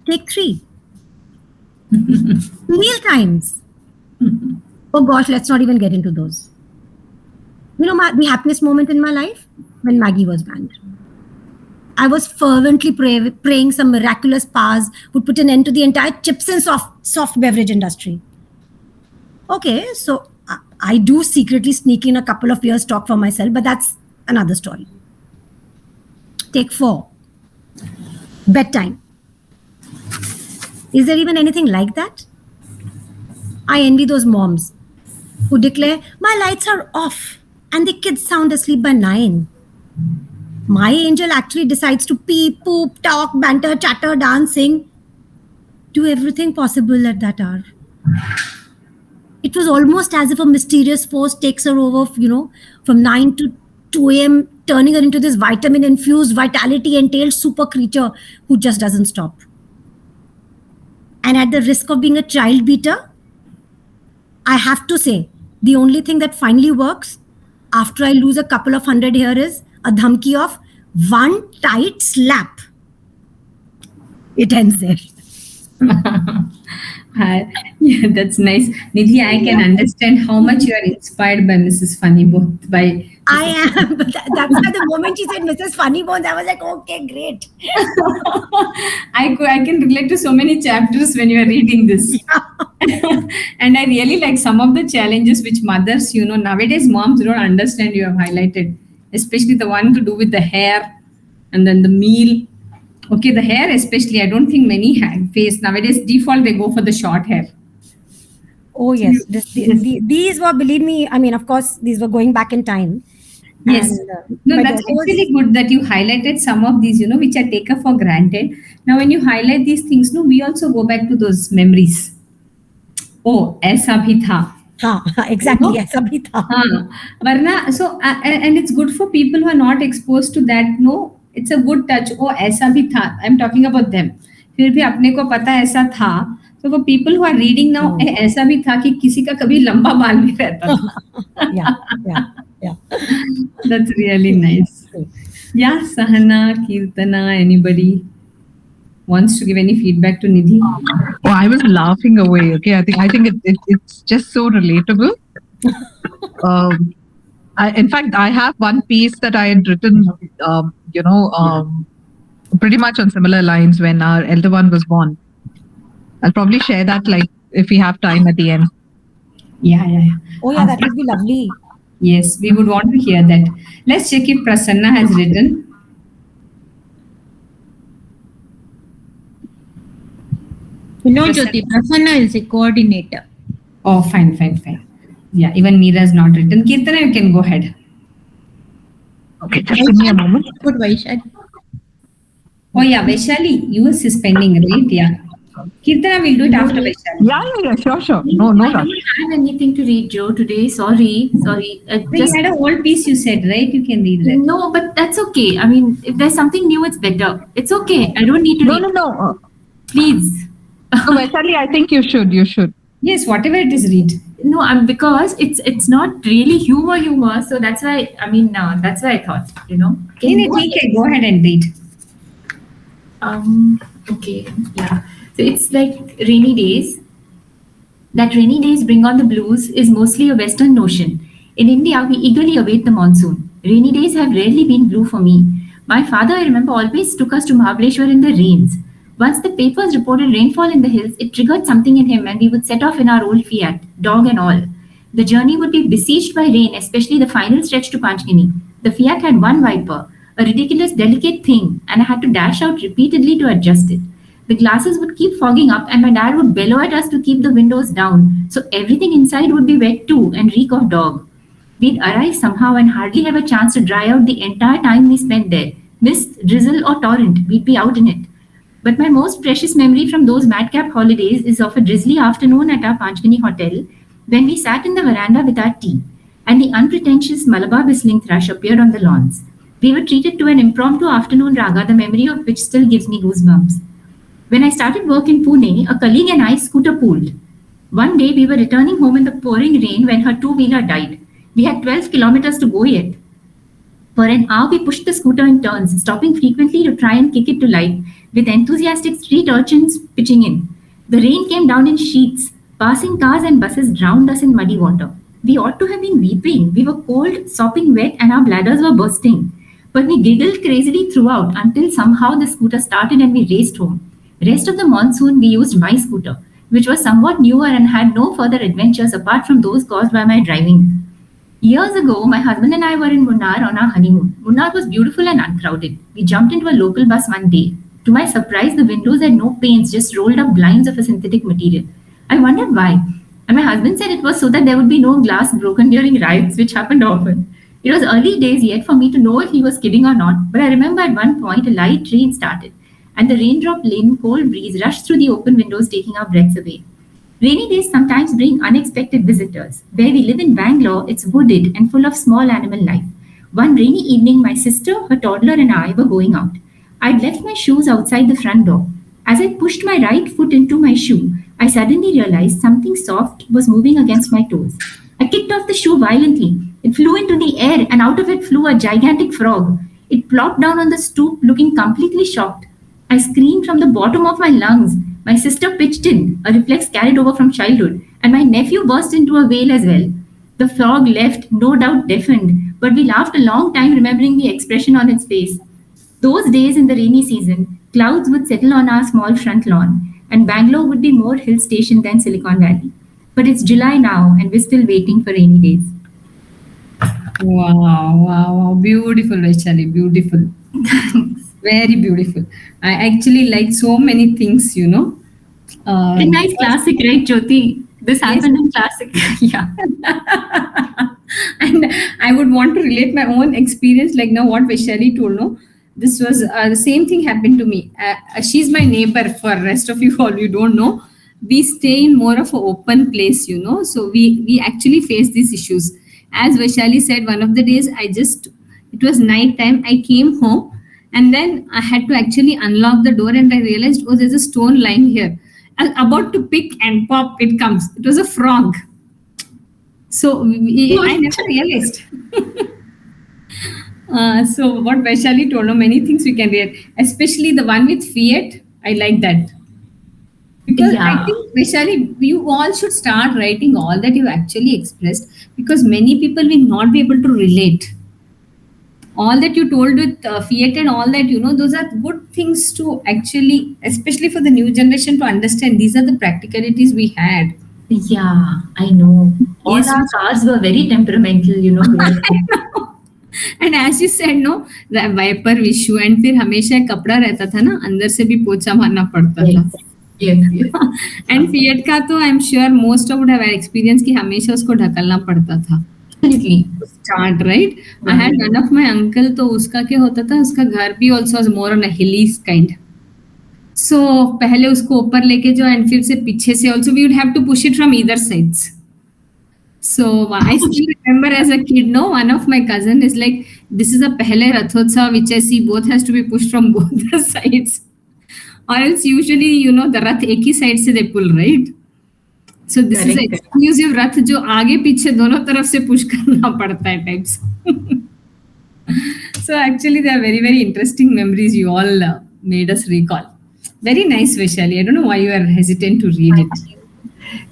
Take three. Meal times. Oh gosh, let's not even get into those. You know, the happiest moment in my life? When Maggie was banned. I was fervently praying some miraculous powers would put an end to the entire chips and soft beverage industry. Okay, so I do secretly sneak in a couple of years stock for myself, but that's another story. Take four. Bedtime. Is there even anything like that? I envy those moms who declare, my lights are off and the kids sound asleep by 9. My angel actually decides to pee, poop, talk, banter, chatter, dance, sing, do everything possible at that hour. It was almost as if a mysterious force takes her over, from 9 to 2 a.m., turning her into this vitamin-infused, vitality-entailed super creature who just doesn't stop. And at the risk of being a child beater, I have to say, the only thing that finally works after I lose a couple of hundred here is a dhamki of one tight slap. It ends there. Yeah, that's nice. Nidhi, I can understand how much you are inspired by Mrs. Funnybones. I am. But that's why the moment she said Mrs. Funnybones, I was like, okay, great. I can relate to so many chapters when you are reading this. And I really like some of the challenges which mothers, nowadays moms don't understand, you have highlighted, especially the one to do with the hair and then the meal. Okay, the hair especially, I don't think many face nowadays. Default, they go for the short hair. Oh yes, these were, believe me. I mean, of course, these were going back in time. Yes, no, but that's those- actually good that you highlighted some of these, which I take for granted. Now, when you highlight these things, no, we also go back to those memories. Oh, aisa bhi tha. Exactly, aisa bhi tha. Varna, so and it's good for people who are not exposed to that. No, it's a good touch. Oh, aisa bhi tha. I'm talking about them. फिर भी अपने को पता ऐसा था. So for people who are reading now, ऐसा भी था कि किसी का कभी लंबा बाल नहीं रहता था. Yeah. That's really nice. Yeah, Sahana, Kirtana, anybody wants to give any feedback to Nidhi? Oh, I was laughing away. Okay, I think it's just so relatable. In fact, I have one piece that I had written, pretty much on similar lines when our elder one was born. I'll probably share that, like, if we have time at the end. Yeah. Oh yeah, that would be lovely. Yes, we would want to hear that. Let's check if Prasanna has written. No, Jyoti, Prasanna is a coordinator. Oh, fine. Yeah, even Meera has not written. Kirtana, you can go ahead. Okay, just give me a moment. Good, Vaishali. Oh yeah, Vaishali, yours is pending, right? Yeah. Kirtana will do it after Vaishali. Yeah, sure. No I rush. don't have anything to read, Joe, today. Sorry. You had a old piece you said, right? You can read that. No, but that's okay. I mean, if there's something new, it's better. It's okay. I don't need to read. No. Please. So, Vaishali, I think you should. Yes, whatever it is, read. No, because it's not really humor. So that's why. I mean, that's why I thought. Okay, go ahead and read. Okay. Yeah. So it's like rainy days. That rainy days bring on the blues is mostly a Western notion. In India, we eagerly await the monsoon. Rainy days have rarely been blue for me. My father, I remember, always took us to Mahabaleshwar in the rains. Once the papers reported rainfall in the hills, it triggered something in him and we would set off in our old Fiat, dog and all. The journey would be besieged by rain, especially the final stretch to Panchgani. The Fiat had one wiper, a ridiculous, delicate thing, and I had to dash out repeatedly to adjust it. The glasses would keep fogging up and my dad would bellow at us to keep the windows down, so everything inside would be wet too and reek of dog. We'd arrive somehow and hardly have a chance to dry out the entire time we spent there. Mist, drizzle or torrent, we'd be out in it. But my most precious memory from those madcap holidays is of a drizzly afternoon at our Panchgani hotel when we sat in the veranda with our tea and the unpretentious Malabar whistling thrush appeared on the lawns. We were treated to an impromptu afternoon raga, the memory of which still gives me goosebumps. When I started work in Pune, a colleague and I scooter pooled. One day we were returning home in the pouring rain when her two-wheeler died. We had 12 kilometers to go yet. For an hour, we pushed the scooter in turns, stopping frequently to try and kick it to life, with enthusiastic street urchins pitching in. The rain came down in sheets. Passing cars and buses drowned us in muddy water. We ought to have been weeping. We were cold, sopping wet, and our bladders were bursting. But we giggled crazily throughout until somehow the scooter started and we raced home. Rest of the monsoon, we used my scooter, which was somewhat newer and had no further adventures apart from those caused by my driving. Years ago, my husband and I were in Munnar on our honeymoon. Munnar was beautiful and uncrowded. We jumped into a local bus one day. To my surprise, the windows had no panes, just rolled up blinds of a synthetic material. I wondered why. And my husband said it was so that there would be no glass broken during rides, which happened often. It was early days yet for me to know if he was kidding or not, but I remember at one point a light rain started, and the raindrop-laden cold breeze rushed through the open windows, taking our breaths away. Rainy days sometimes bring unexpected visitors. Where we live in Bangalore, it's wooded and full of small animal life. One rainy evening, my sister, her toddler, and I were going out. I'd left my shoes outside the front door. As I pushed my right foot into my shoe, I suddenly realized something soft was moving against my toes. I kicked off the shoe violently. It flew into the air, and out of it flew a gigantic frog. It plopped down on the stoop, looking completely shocked. I screamed from the bottom of my lungs. My sister pitched in, a reflex carried over from childhood, and my nephew burst into a wail as well. The frog left, no doubt deafened, but we laughed a long time remembering the expression on its face. Those days in the rainy season, clouds would settle on our small front lawn, and Bangalore would be more hill station than Silicon Valley. But it's July now, and we're still waiting for rainy days. Wow. Beautiful, Vaishali, beautiful. Very beautiful. I actually like so many things, A nice classic, right, Jyoti? This happened in classic. Yeah. And I would want to relate my own experience, like now what Vaishali told, no? This was the same thing happened to me. She's my neighbor. For rest of you all, you don't know. We stay in more of an open place, so we actually face these issues. As Vaishali said, one of the days it was night time, I came home and then I had to actually unlock the door and I realized, oh, there's a stone lying here. I was about to pick and pop, it comes. It was a frog. So I never realized. So what Vaishali told, many things we can read, especially the one with Fiat. I like that. Because I think, Vaishali, you all should start writing all that you actually expressed, because many people will not be able to relate. All that you told with Fiat and all that, those are good things to actually, especially for the new generation to understand. These are the practicalities we had. Yeah, I know. All our cars were very temperamental, I know. And as you said, no, the wiper issue, and फिर हमेशा कपड़ा रहता था ना, अंदर से भी पोछा मारना पड़ता था. Yes. And Fiat का तो I'm sure most of would have experience कि हमेशा उसको ढकलना पड़ता था. Absolutely. Start, right? I had one of my uncle, तो उसका क्या होता था, उसका घर भी also was more on a hilly kind. So पहले उसको ऊपर लेके जाओ and फिर से पीछे से also we would have to push it from either sides. So I still remember as a kid, no, one of my cousin is like, this is a Pehle Rathotsav, which I see both has to be pushed from both the sides. Or else usually, the Rath एक ही side से they pull, right? So this is an exclusive Rath जो आगे पीछे दोनों तरफ से push करना पड़ता है types. So actually they are very, very interesting memories you all made us recall. Very nice, Vaishali. I don't know why you are hesitant to read it.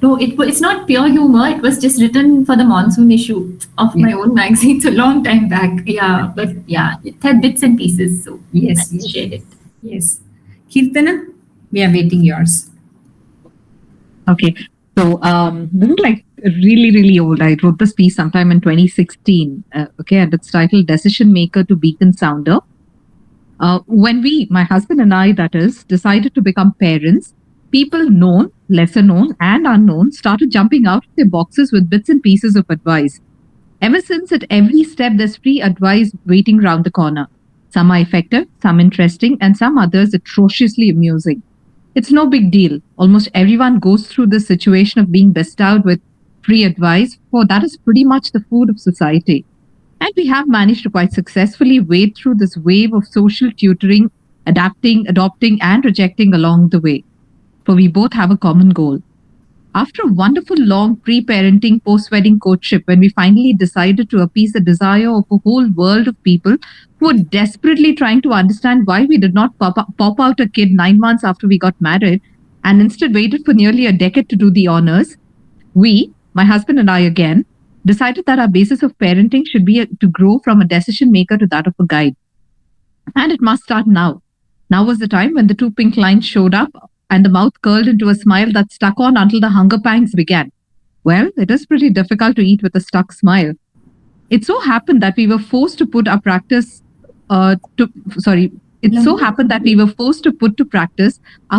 No, it's not pure humor. It was just written for the monsoon issue of my own magazine. It's a long time back. Yeah, but yeah, it had bits and pieces. So yes, I shared it. Yes. Kirtana, we are waiting yours. Okay. So this is like really, really old. I wrote this piece sometime in 2016. Okay, and it's titled Decision Maker to Beacon Sounder. When we, my husband and I, that is, decided to become parents, people known, lesser known, and unknown started jumping out of their boxes with bits and pieces of advice. Ever since, at every step, there's free advice waiting round the corner. Some are effective, some interesting, and some others atrociously amusing. It's no big deal. Almost everyone goes through this situation of being bestowed with free advice, for that is pretty much the food of society. And we have managed to quite successfully wade through this wave of social tutoring, adapting, adopting, and rejecting along the way. For we both have a common goal. After a wonderful long pre-parenting, post-wedding courtship, when we finally decided to appease the desire of a whole world of people who were desperately trying to understand why we did not pop out a kid 9 months after we got married and instead waited for nearly a decade to do the honors, we, my husband and I again, decided that our basis of parenting should be to grow from a decision maker to that of a guide. And it must start now. Now was the time when the 2 pink lines showed up and the mouth curled into a smile that stuck on until the hunger pangs began. Well, it is pretty difficult to eat with a stuck smile. It so happened that we were forced to put to practice our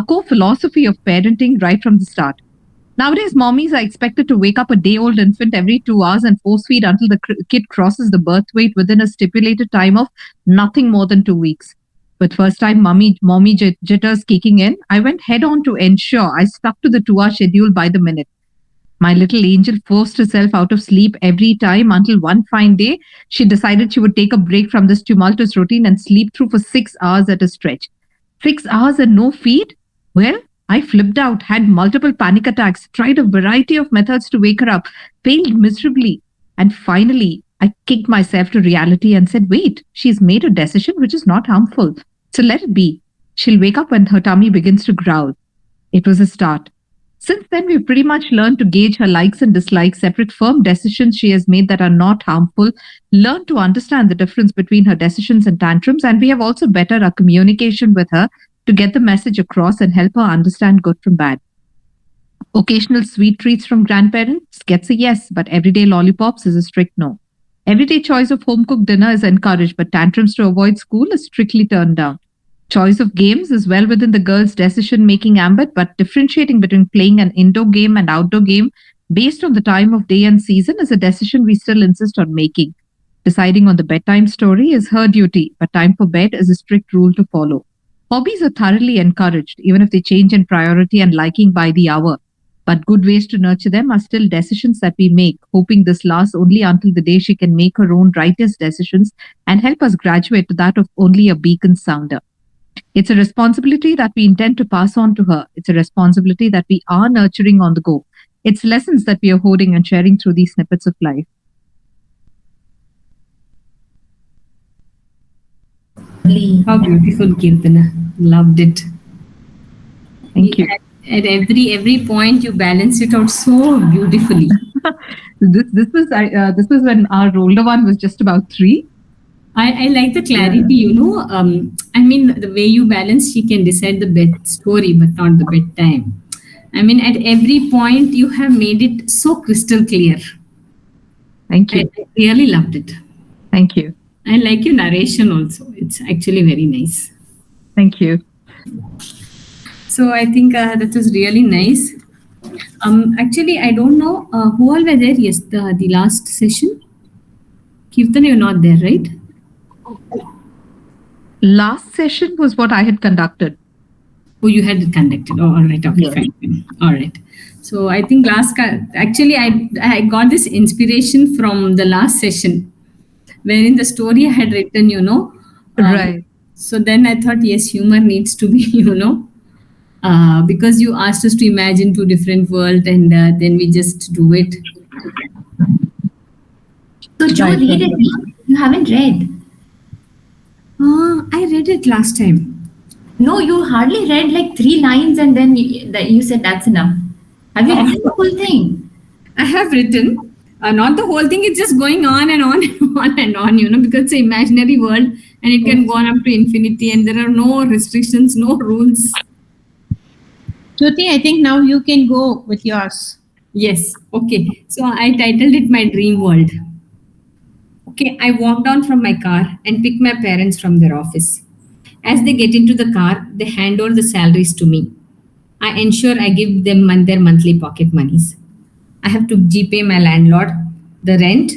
core philosophy of parenting right from the start. Nowadays, mommies are expected to wake up a day-old infant every 2 hours and force feed until the kid crosses the birth weight within a stipulated time of nothing more than 2 weeks. With first time mommy jitters kicking in, I went head on to ensure I stuck to the 2-hour schedule by the minute. My little angel forced herself out of sleep every time until one fine day, she decided she would take a break from this tumultuous routine and sleep through for 6 hours at a stretch. 6 hours and no feed? Well, I flipped out, had multiple panic attacks, tried a variety of methods to wake her up, failed miserably, and finally, I kicked myself to reality and said, wait, she's made a decision which is not harmful. So let it be. She'll wake up when her tummy begins to growl. It was a start. Since then, we've pretty much learned to gauge her likes and dislikes, separate firm decisions she has made that are not harmful, learn to understand the difference between her decisions and tantrums, and we have also bettered our communication with her to get the message across and help her understand good from bad. Occasional sweet treats from grandparents gets a yes, but everyday lollipops is a strict no. Everyday choice of home-cooked dinner is encouraged, but tantrums to avoid school is strictly turned down. Choice of games is well within the girl's decision-making ambit, but differentiating between playing an indoor game and outdoor game based on the time of day and season is a decision we still insist on making. Deciding on the bedtime story is her duty, but time for bed is a strict rule to follow. Hobbies are thoroughly encouraged, even if they change in priority and liking by the hour. But good ways to nurture them are still decisions that we make, hoping this lasts only until the day she can make her own righteous decisions and help us graduate to that of only a beacon sounder. It's a responsibility that we intend to pass on to her. It's a responsibility that we are nurturing on the go. It's lessons that we are holding and sharing through these snippets of life. How beautiful, Kirtana. Loved it. Thank you. At every point, you balance it out so beautifully. This was when our older one was just about 3. I like the clarity, I mean, the way you balance, she can decide the bed story, but not the bedtime. I mean, at every point, you have made it so crystal clear. Thank you. I really loved it. Thank you. I like your narration also. It's actually very nice. Thank you. So I think that was really nice. Actually, I don't know who all were there. Yes, the last session. Kirtan, you're not there, right? Last session was what I had conducted. Oh, you had it conducted. Oh, all right. Okay, Yes. fine. All right. So I think actually I got this inspiration from the last session, where in the story I had written, Right. So then I thought, yes, humor needs to be, because you asked us to imagine 2 different worlds, and then we just do it. So Joe, Right. read it. You haven't read. I read it last time. No, you hardly read like 3 lines and then you said that's enough. Have you read the whole thing? I have written, not the whole thing, it's just going on and on and on and on, because it's an imaginary world and it can go on up to infinity and there are no restrictions, no rules. Jyoti, I think now you can go with yours. Yes, okay. So I titled it My Dream World. Okay, I walk down from my car and pick my parents from their office. As they get into the car, they hand over the salaries to me. I ensure I give them their monthly pocket monies. I have to GPay my landlord the rent.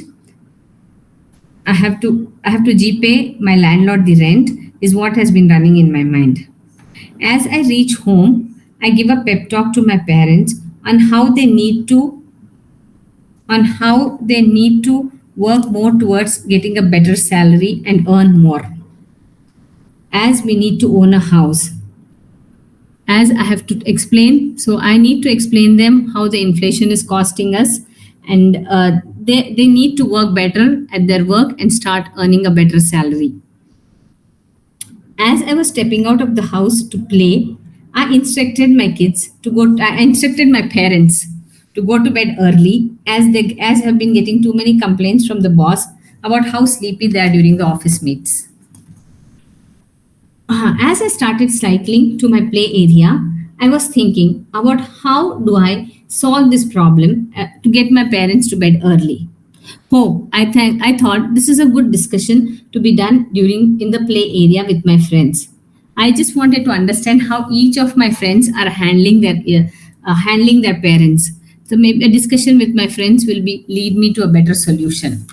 I have to GPay my landlord the rent is what has been running in my mind. As I reach home, I give a pep talk to my parents on how they need to work more towards getting a better salary and earn more. As we need to own a house. As I have to explain, so I need to explain them how the inflation is costing us, and they need to work better at their work and start earning a better salary. As I was stepping out of the house to play, I instructed my parents to go to bed early, as have been getting too many complaints from the boss about how sleepy they are during the office meets. As I started cycling to my play area, I was thinking about how do I solve this problem to get my parents to bed early. Oh, I thought this is a good discussion to be done in the play area with my friends. I just wanted to understand how each of my friends are handling their parents. So maybe a discussion with my friends will lead me to a better solution.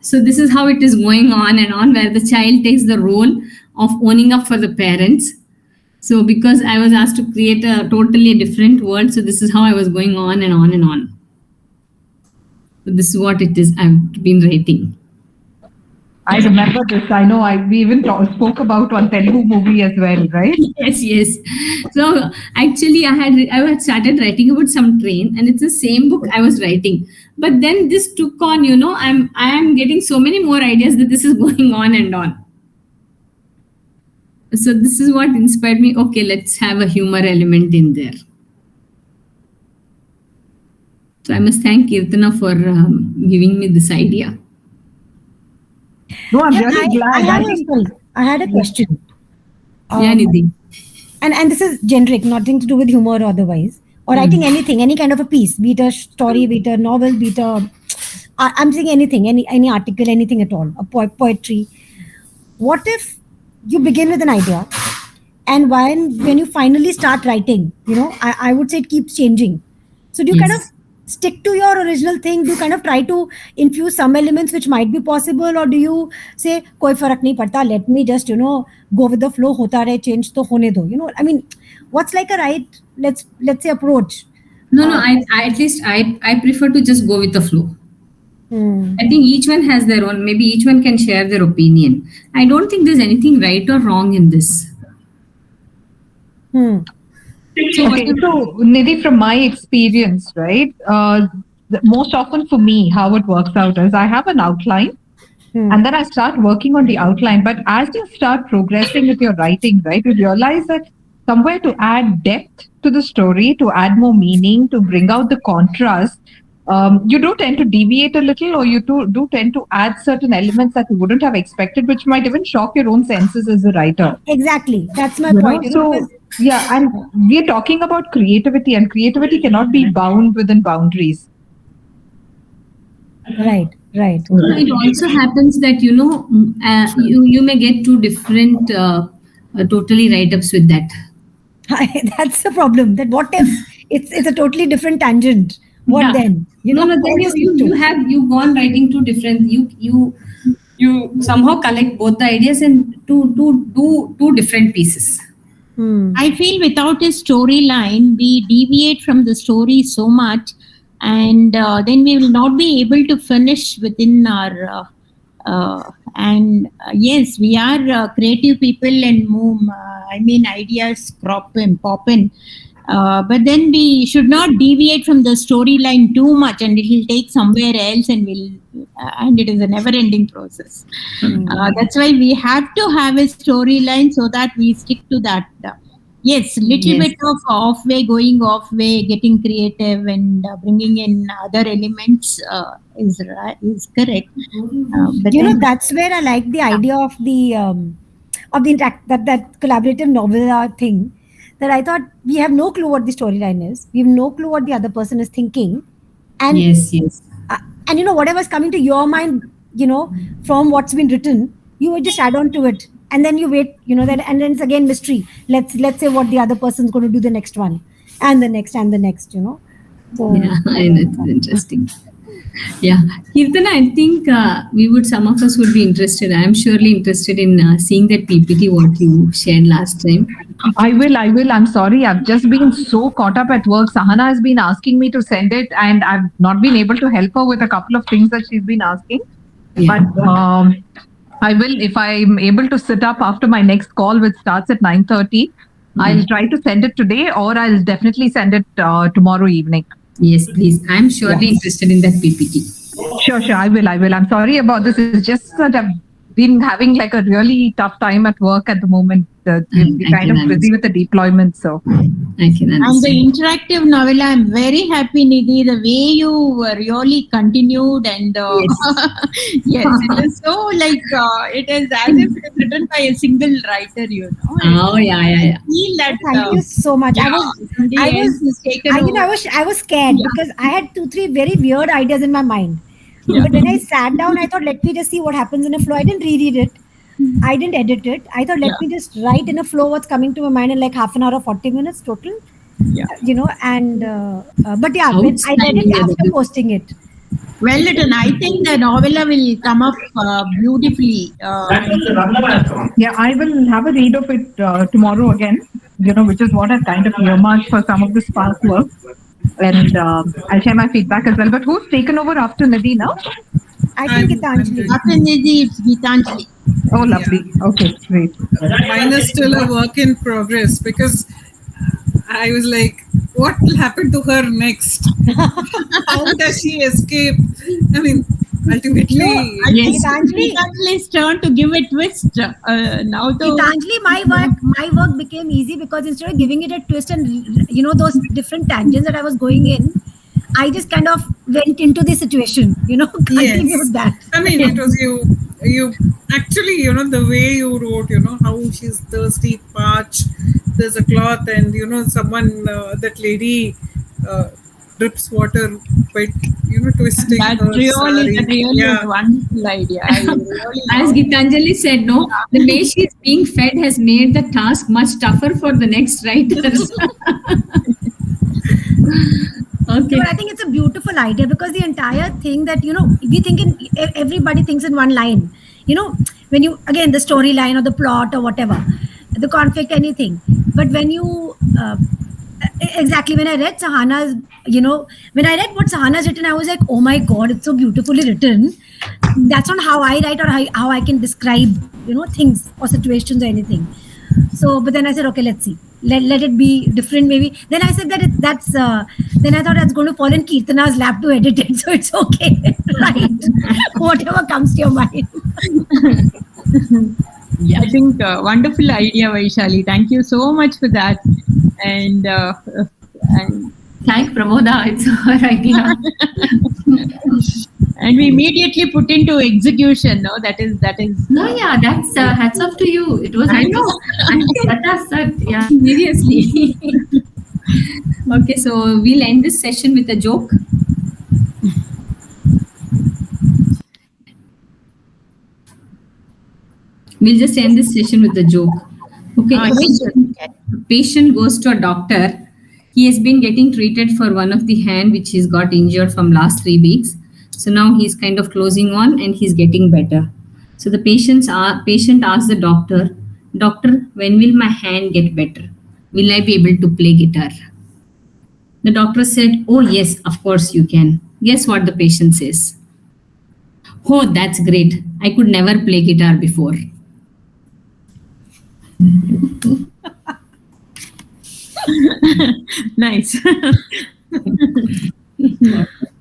So this is how it is going on and on, where the child takes the role of owning up for the parents. So because I was asked to create a totally different world, so this is how I was going on and on and on. So this is what it is I've been writing. I remember this. I know we even spoke about one Telugu movie as well, right? Yes. So actually I had started writing about some train, and it's the same book I was writing. But then this took on, I am getting so many more ideas that this is going on and on. So this is what inspired me. Okay, let's have a humor element in there. So I must thank Kirtana for giving me this idea. No, I'm really glad. I had a question. Yeah, Nidhi. And this is generic, nothing to do with humor or otherwise. Or writing anything, any kind of a piece, be it a story, be it a novel, be it a... I'm saying anything, any article, anything at all, a poetry. What if you begin with an idea, and when you finally start writing, I would say it keeps changing. So do you kind of stick to your original thing? Do you kind of try to infuse some elements which might be possible, or do you say koi farak nahi padta, let me just go with the flow, hota rahe, change to hone do? I mean, what's like a right, let's say, approach? No, I at least I prefer to just go with the flow. I think each one has their own, maybe each one can share their opinion. I don't think there's anything right or wrong in this. So Nidhi, from my experience, right, most often for me, how it works out is I have an outline and then I start working on the outline. But as you start progressing with your writing, right, you realize that somewhere to add depth to the story, to add more meaning, to bring out the contrast, you do tend to deviate a little, or you do tend to add certain elements that you wouldn't have expected, which might even shock your own senses as a writer. Exactly. That's my point. Yeah, and we're talking about creativity, and creativity cannot be bound within boundaries. Right. It also happens that, you may get two different totally write-ups with that. That's the problem. That what if it's a totally different tangent? What then? Then you've gone writing two different. You somehow collect both the ideas and do two different pieces. I feel without a storyline, we deviate from the story so much, and then we will not be able to finish within our. Yes, we are creative people, and ideas pop in. But then we should not deviate from the storyline too much, and it will take somewhere else, and it is a never-ending process. That's why we have to have a storyline so that we stick to that. Little bit of going off way, getting creative and bringing in other elements is correct. But that's where I like the idea of that collaborative novel thing. That I thought we have no clue what the storyline is. We have no clue what the other person is thinking. And yes. And whatever's coming to your mind, from what's been written, you would just add on to it. And then you wait, and then it's again mystery. Let's say what the other person's going to do the next one. And the next, So, yeah, I know, it's interesting. Yeah, Kirtana, I think some of us would be interested. I am surely interested in seeing that PPT what you shared last time. I will. I'm sorry. I've just been so caught up at work. Sahana has been asking me to send it, and I've not been able to help her with a couple of things that she's been asking. Yeah. But I will, if I'm able to sit up after my next call, which starts at 9:30. I'll try to send it today, or I'll definitely send it tomorrow evening. Yes, please. I'm surely interested in that PPT. Sure. I will. I'm sorry about this. It's just that I've been having like a really tough time at work at the moment. We're kind of busy with the deployment, so. I can understand. And the interactive novella, I'm very happy, Nidhi, the way you really continued and yes, it is so like, it is as if it is written by a single writer, Oh, yeah. I feel that. Thank you so much. I was scared because I had 2-3 very weird ideas in my mind. Yeah. But when I sat down, I thought, let me just see what happens in a flow. I didn't reread it. I didn't edit it. I thought, let me just write in a flow what's coming to my mind in like half an hour or 40 minutes total. Yeah. And, but yeah, I read it after posting it. Well written. I think the novella will come up beautifully. Yeah, I will have a read of it tomorrow again, which is what I've kind of earmarked for some of the spark work. And I'll share my feedback as well. But who's taken over after Nidhi now? I think Gitanjali. After Nidhi, it's Gitanjali. Oh, lovely. Yeah. Okay, great. Mine is still a work in progress because I was like, what will happen to her next? How does she escape? I mean, ultimately. I think Gitanjali. Gitanjali's turn to give a twist. Now the Gitanjali, my work became easy because instead of giving it a twist and those different tangents that I was going in, I just kind of went into the situation, continued that. I mean, it was you actually, the way you wrote, how she's thirsty, parched, there's a cloth, and, someone, that lady drips water by, twisting that her really saree. is wonderful idea. I really As Gitanjali said, no, the way she is being fed has made the task much tougher for the next writers. Okay. But I think it's a beautiful idea because the entire thing that, we think everybody thinks in one line. When you, again, the storyline or the plot or whatever, the conflict, anything. But when you, exactly, when I read Sahana's, when I read what Sahana's written, I was like, oh my God, it's so beautifully written. That's not how I write or how I can describe, things or situations or anything. So, but then I said, okay, let's see. Let it be different, maybe. Then I said that then I thought that's going to fall in Kirtana's lap to edit it. So it's okay, right? Whatever comes to your mind. Yeah, I think wonderful idea, Vaishali. Thank you so much for that. And Thank Pramoda. It's her idea. And we immediately put into execution. No, that is. No, yeah, that's hats off to you. It was. I know. Yeah. Seriously. Okay, so we'll end this session with a joke. We'll just end this session with a joke. Okay, patient goes to a doctor. He has been getting treated for one of the hand which he's got injured from last 3 weeks. So now he's kind of closing on and he's getting better. So the patient asks the doctor, "Doctor, when will my hand get better? Will I be able to play guitar?" The doctor said, "Oh yes, of course you can." Guess what the patient says? "Oh, that's great. I could never play guitar before." Nice.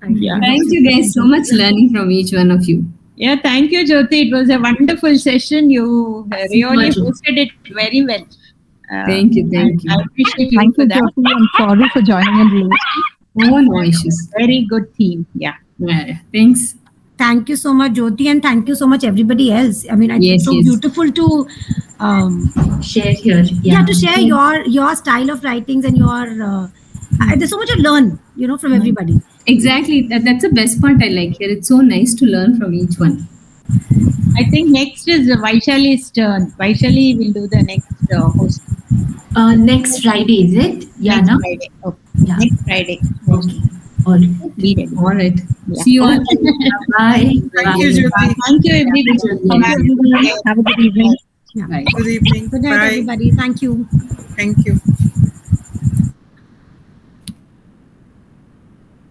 Yeah. Thank you guys so much learning from each one of you. Yeah, thank you, Jyoti. It was a wonderful session. You really hosted it very well. Thank you. I appreciate you for that. Jyoti. I'm sorry for joining in late. Oh, no issues. Very good theme. Yeah. Thanks. Thank you so much, Jyoti, and thank you so much, everybody else. I mean, it's so beautiful to share here. Yeah, to share your style of writings and your. There's so much to learn, from everybody. Exactly. That's the best part I like here. It's so nice to learn from each one. I think next is Vaishali's turn. Vaishali will do the next host. Next Friday, is it? Yeah, next no? Friday. Okay. Yeah. Next Friday. Okay. All right. Yeah. See you all. Bye. Thank you, Jyoti. Thank you, everybody. Have a good evening. Yeah. Bye. Good evening. Good night, Bye. everybody. Thank you. Thank you.